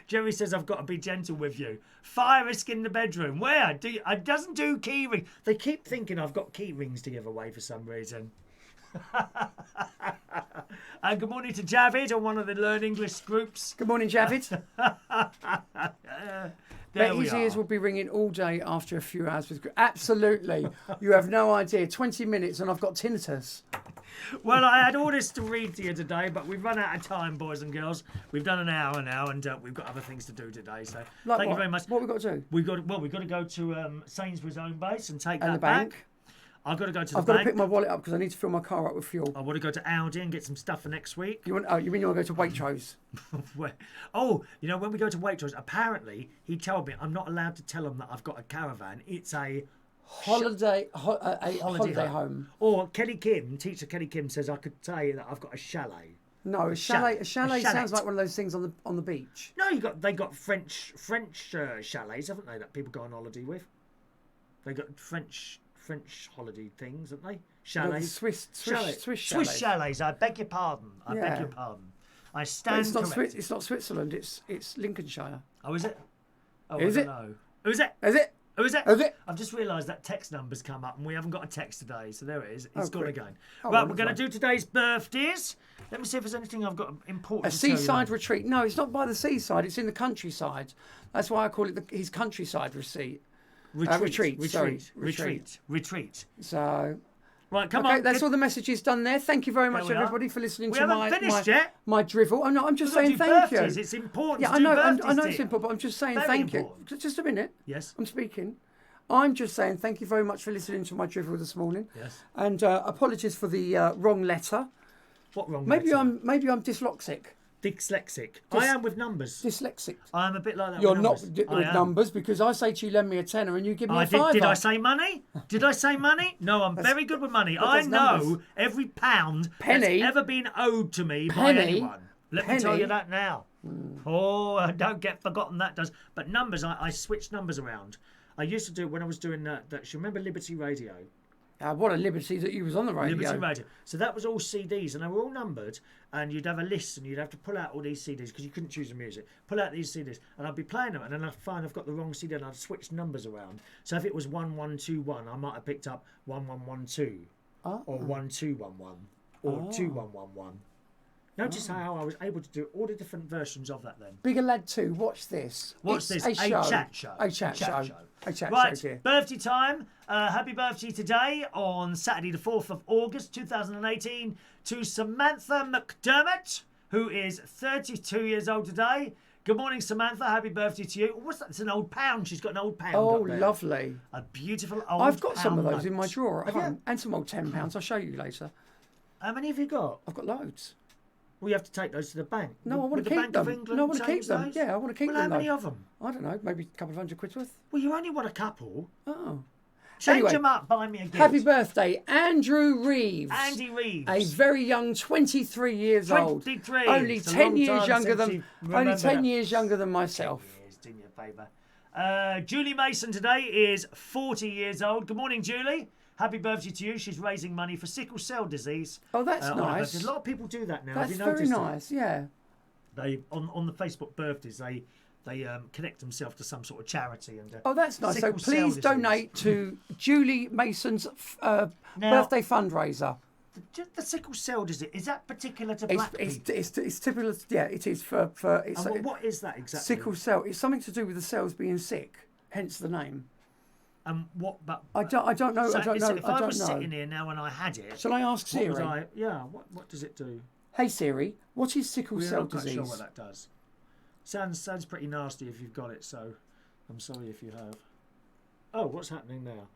Jerry says I've got to be gentle with you. Fire risk in the bedroom. Where? It doesn't do key rings. They keep thinking I've got key rings to give away for some reason. And good morning to Javid on one of the Learn English groups. Good morning, Javid. Betty's ears will be ringing all day after a few hours. Absolutely. You have no idea. 20 minutes and I've got tinnitus. Well, I had all this to read to you today, but we've run out of time, boys and girls. We've done an hour now, and we've got other things to do today. So thank you very much. What have we got to do? We've got to go to Sainsbury's home base and take and that the bank. back. I've got to go to the bank. bank. I've got to pick my wallet up because I need to fill my car up with fuel. I want to go to Aldi and get some stuff for next week. You mean you want to go to Waitrose? Oh, when we go to Waitrose, apparently he told me I'm not allowed to tell him that I've got a caravan. It's a holiday home. Or teacher Kelly Kim says I could say that I've got a chalet. No, a chalet sounds like one of those things on the beach. No, they got French chalets, haven't they? That people go on holiday with. They got French holiday things, haven't they? Chalets. No, Swiss chalets. I beg your pardon. I stand corrected. It's not Switzerland. It's Lincolnshire. Oh, is it? Oh, is I it? don't know. Oh, is it? Is it? Oh, is it? Is it? I've just realised that text number's come up and we haven't got a text today. So there it is. It's gone again. Oh, right, we're going to do today's birthdays. Let me see if there's anything I've got important to tell you. A seaside retreat. No, it's not by the seaside. It's in the countryside. That's why I call it his countryside retreat. Retreat. So... Right, come on. That's all the messages done there. Thank you very much, everybody, for listening to my drivel. Oh, no, I'm just saying thank you. It's important. Yeah, I know it's important, but I'm just saying thank you. Just a minute. Yes. I'm speaking. I'm just saying thank you very much for listening to my drivel this morning. Yes. And apologies for the wrong letter. What wrong letter? Maybe I'm dyslexic. Dyslexic. I am with numbers. Dyslexic. I am a bit like that. You're not with numbers because I say to you, lend me a tenner and you give me a fiver. Did I say money? Did I say money? No, I'm very good with money. I know every pound that's ever been owed to me by anyone. Let me tell you that now. Oh, don't get forgotten that does. But numbers, I switch numbers around. I used to do it when I was doing that. You remember Liberty Radio? What a liberty that you was on the radio. Liberty Radio. So that was all CDs, and they were all numbered, and you'd have a list, and you'd have to pull out all these CDs, because you couldn't choose the music. Pull out these CDs, and I'd be playing them, and then I'd find I've got the wrong CD, and I'd switch numbers around. So if it was 1121, I might have picked up 1112, or 1211, or 2111. Notice how I was able to do all the different versions of that then. Bigger Lad 2, watch this. Watch this. A chat show. A chat show. Right, birthday time. Happy birthday today on Saturday the 4th of August 2018 to Samantha McDermott, who is 32 years old today. Good morning, Samantha. Happy birthday to you. What's that? It's an old pound. She's got an old pound. Oh, up there. lovely. A beautiful old I've got some of those note. in my drawer at home. And some old £10. I'll show you later. How many have you got? I've got loads. Well, you have to take those to the bank. No, I want to keep them. No, I want to keep them. Yeah, I want to keep them. How many of them? I don't know, maybe a couple of £100 worth. Well, you only want a couple. Oh. Change them up, buy me a gift. Happy birthday, Andrew Reeves. Andy Reeves. A very young 23 years old. 23. Only 10 years younger than myself. 10 years, do me a favour. Julie Mason today is 40 years old. Good morning, Julie. Happy birthday to you. She's raising money for sickle cell disease. Oh, that's nice. A lot of people do that now. That's Have you very noticed nice, yeah. They on the Facebook birthdays, they connect themselves to some sort of charity. And oh, that's nice. So please donate to Julie Mason's birthday fundraiser. The sickle cell disease, is that particular to black people? It's typical, yeah, it is for what is that exactly? Sickle cell. It's something to do with the cells being sick, hence the name. What? But I don't know. So I don't know. If I was sitting here now and I had it, shall I ask Siri? What does it do? Hey Siri, what is sickle cell disease? I'm not disease? sure what that does. Sounds pretty nasty if you've got it. So I'm sorry if you have. Oh, what's happening now?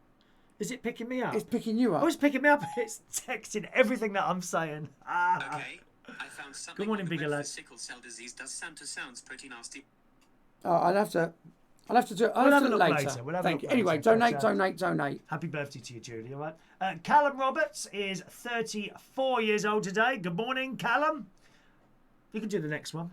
Is it picking me up? It's picking you up. Oh, it's picking me up. It's texting everything that I'm saying. Okay, I found something. Good morning, bigger lad. Sickle cell disease sounds pretty nasty. Oh, I'll have to I'll have to do it. We'll have a do it look later. later. We'll have a Thank look you. Anyway, later, but, donate. Happy birthday to you, Julie, all right? Callum Roberts is 34 years old today. Good morning, Callum. You can do the next one.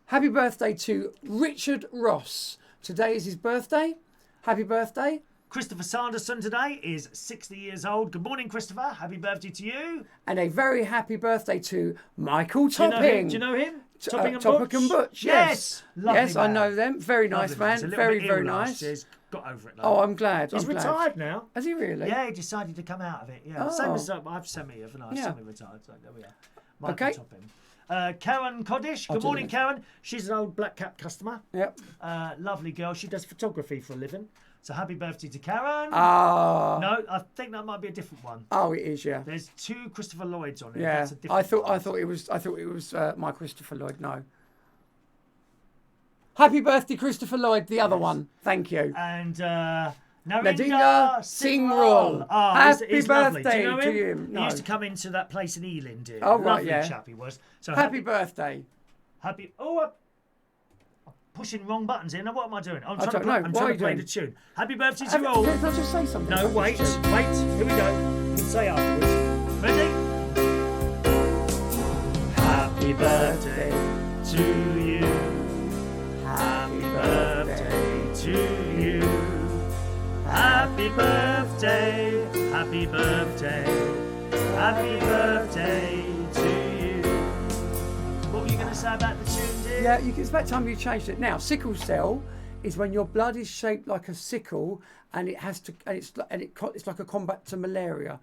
Happy birthday to Richard Ross. Today is his birthday. Happy birthday. Christopher Sanderson today is 60 years old. Good morning, Christopher. Happy birthday to you. And a very happy birthday to Michael Topping. Do you know him? Topping and Topping Butch? and Butch, Yes. Lovely yes, I man. know them. Very nice Lovely man. He's a little Very, bit very ill last nice. year. He's got over it now. Oh, I'm glad. He's I'm glad. retired now. Has he really? Yeah, he decided to come out of it. Yeah, Oh. same as I've semi, haven't I? Yeah. Semi-retired. So there we are. Michael Okay. Topping. Karen Coddish. I'll Good do morning, the Karen. She's an old Black Cap customer. Yep. Lovely girl. She does photography for a living. So happy birthday to Karen. Ah. No, I think that might be a different one. Oh, it is. Yeah. There's 2 Christopher Lloyds on it. Yeah. That's a different one. I thought it was my Christopher Lloyd. No. Happy birthday, Christopher Lloyd. The other one. Thank you. And Narindar Sickle. Oh, Happy he's lovely. Do birthday you know to him? him. He No. used to come into that place in Ealing, dear. Oh, right, Lovely yeah. chap he was. So Happy birthday. happy. Oh, I'm pushing wrong buttons here. Now what am I doing? I'm I trying to don't play, know. I'm What trying are to you play doing? the tune. Happy birthday to Can you all. I just say something? No, about wait, this tune? wait. Here we go. You can say afterwards. Ready? Happy birthday to you. Happy birthday to you. Happy birthday. Happy birthday. Happy birthday to you. What were you going to say about the tune, dear? Yeah, it's about time you changed it. Now, sickle cell is when your blood is shaped like a sickle, and it's like a combat to malaria.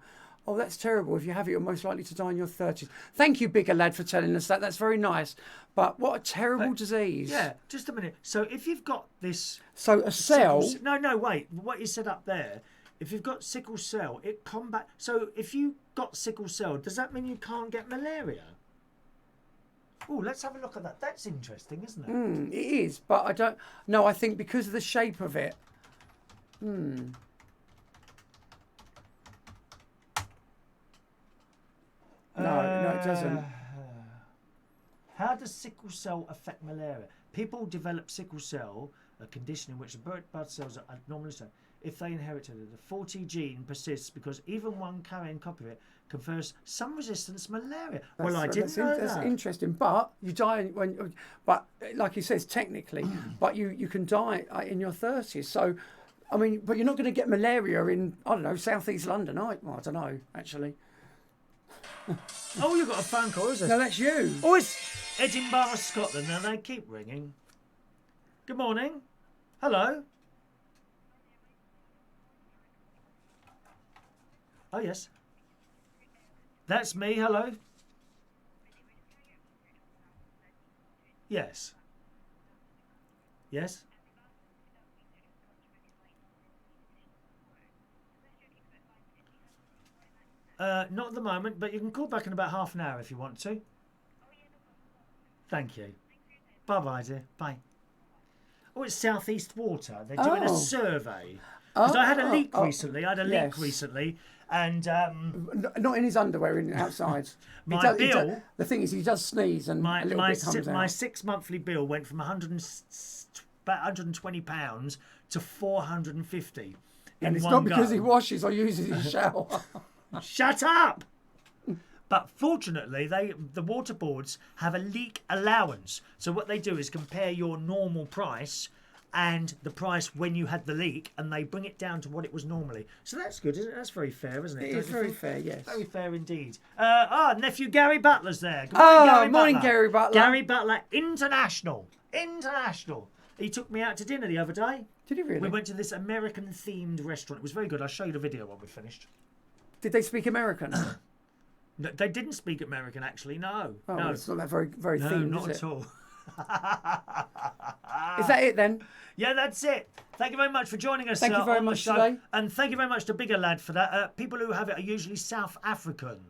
Oh, that's terrible. If you have it, you're most likely to die in your 30s. Thank you, bigger lad, for telling us that. That's very nice. But what a terrible disease. Yeah, just a minute. So if you've got this... So a cell... No, wait. What you said up there, if you've got sickle cell, it combat... So if you got sickle cell, does that mean you can't get malaria? Oh, let's have a look at that. That's interesting, isn't it? It is, but I don't... No, I think because of the shape of it... No, it doesn't. How does sickle cell affect malaria? People develop sickle cell, a condition in which the blood cells are abnormally so. If they inherited it, the 40 gene persists because even one carrying copy of it confers some resistance to malaria. Well, I didn't know that. That's interesting, but you die when... But like he says, technically, but you can die in your 30s. So, I mean, but you're not going to get malaria in, I don't know, southeast London. Well, I don't know, actually. Oh, you've got a phone call, is it? No, that's you. Oh, it's Edinburgh, Scotland. Now they keep ringing. Good morning. Hello. Oh, yes. That's me. Hello. Yes. Yes. Not at the moment, but you can call back in about half an hour if you want to. Thank you. Bye-bye, dear. Bye. Oh, it's Southeast Water. They're doing a survey. Because I had a leak recently. Recently. And not in his underwear, outside. bill. The thing is, he does sneeze, and a little bit comes out. My 6 monthly bill went from about £120 to £450. And it's not because he washes or uses his shower. Shut up! But fortunately, the water boards have a leak allowance. So what they do is compare your normal price and the price when you had the leak, and they bring it down to what it was normally. So that's good, isn't it? That's very fair, isn't it? It is very fair, yes. Very fair indeed. Nephew Gary Butler's there. Good morning, Gary Butler. Gary Butler, international. He took me out to dinner the other day. Did he really? We went to this American-themed restaurant. It was very good. I'll show you the video when we finished. Did they speak American? No, they didn't speak American, actually. No. Oh, no. It's not that very No, themed, not is at all. Is that it then? Yeah, that's it. Thank you very much for joining us Thank you very on the much show. today. And thank you very much to Bigger Lad for that. People who have it are usually South African.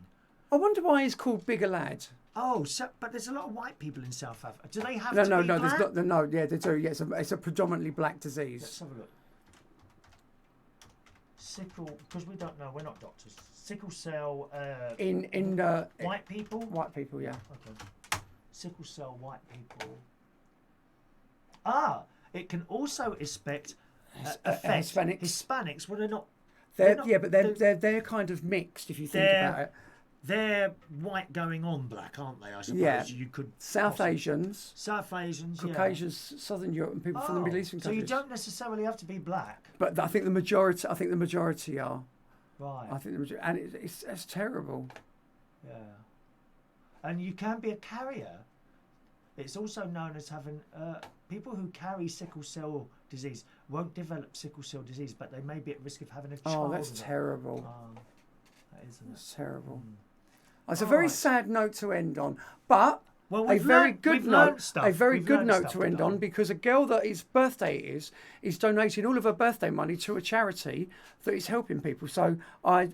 I wonder why he's called Bigger Lad. Oh, but there's a lot of white people in South Africa. Do they have No, to be black? there's not. No, yeah, they do. Yeah, it's a predominantly black disease. Let's have a look. Sickle, because we don't know, we're not doctors. Sickle cell. White people. White people, yeah. Okay. Sickle cell white people. it can also affect Hispanics. Hispanics. Well, they're not. They're kind of mixed if you think about it. They're white going on black, aren't they? I suppose you could. South Asians, Caucasians, Southern Europe, and people from the Middle Eastern countries. So you don't necessarily have to be black. But I think the majority are. Right. I think the majority, and it's terrible. Yeah. And you can be a carrier. It's also known as having people who carry sickle cell disease won't develop sickle cell disease, but they may be at risk of having a child. Oh, that's terrible. That is, isn't it? That's terrible. It's a very sad note to end on, but a very good note to end on, because a girl that his birthday is donating all of her birthday money to a charity that is helping people. So I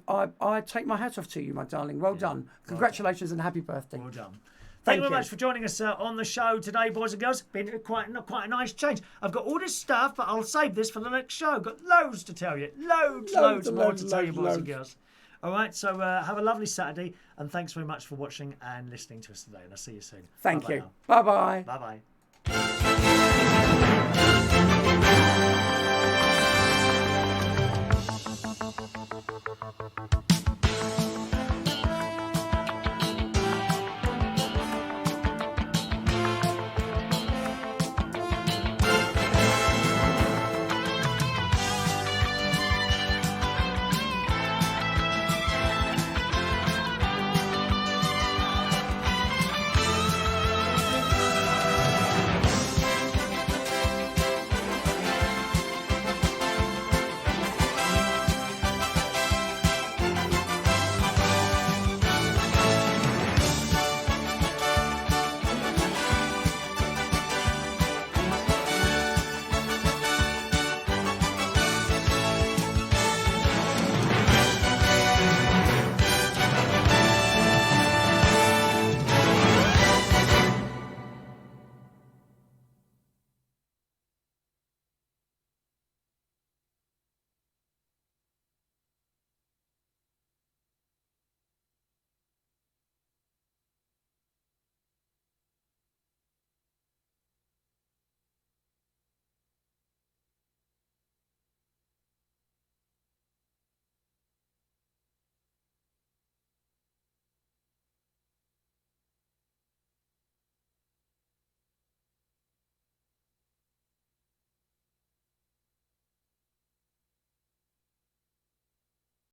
take my hat off to you, my darling. Well done. Congratulations and happy birthday. Well done. Thank you very much for joining us on the show today, boys and girls. Been quite a nice change. I've got all this stuff, but I'll save this for the next show. Got loads to tell you. Loads more to tell you, boys and girls. All right, so have a lovely Saturday, and thanks very much for watching and listening to us today, and I'll see you soon. Thank you. Bye-bye. Bye-bye.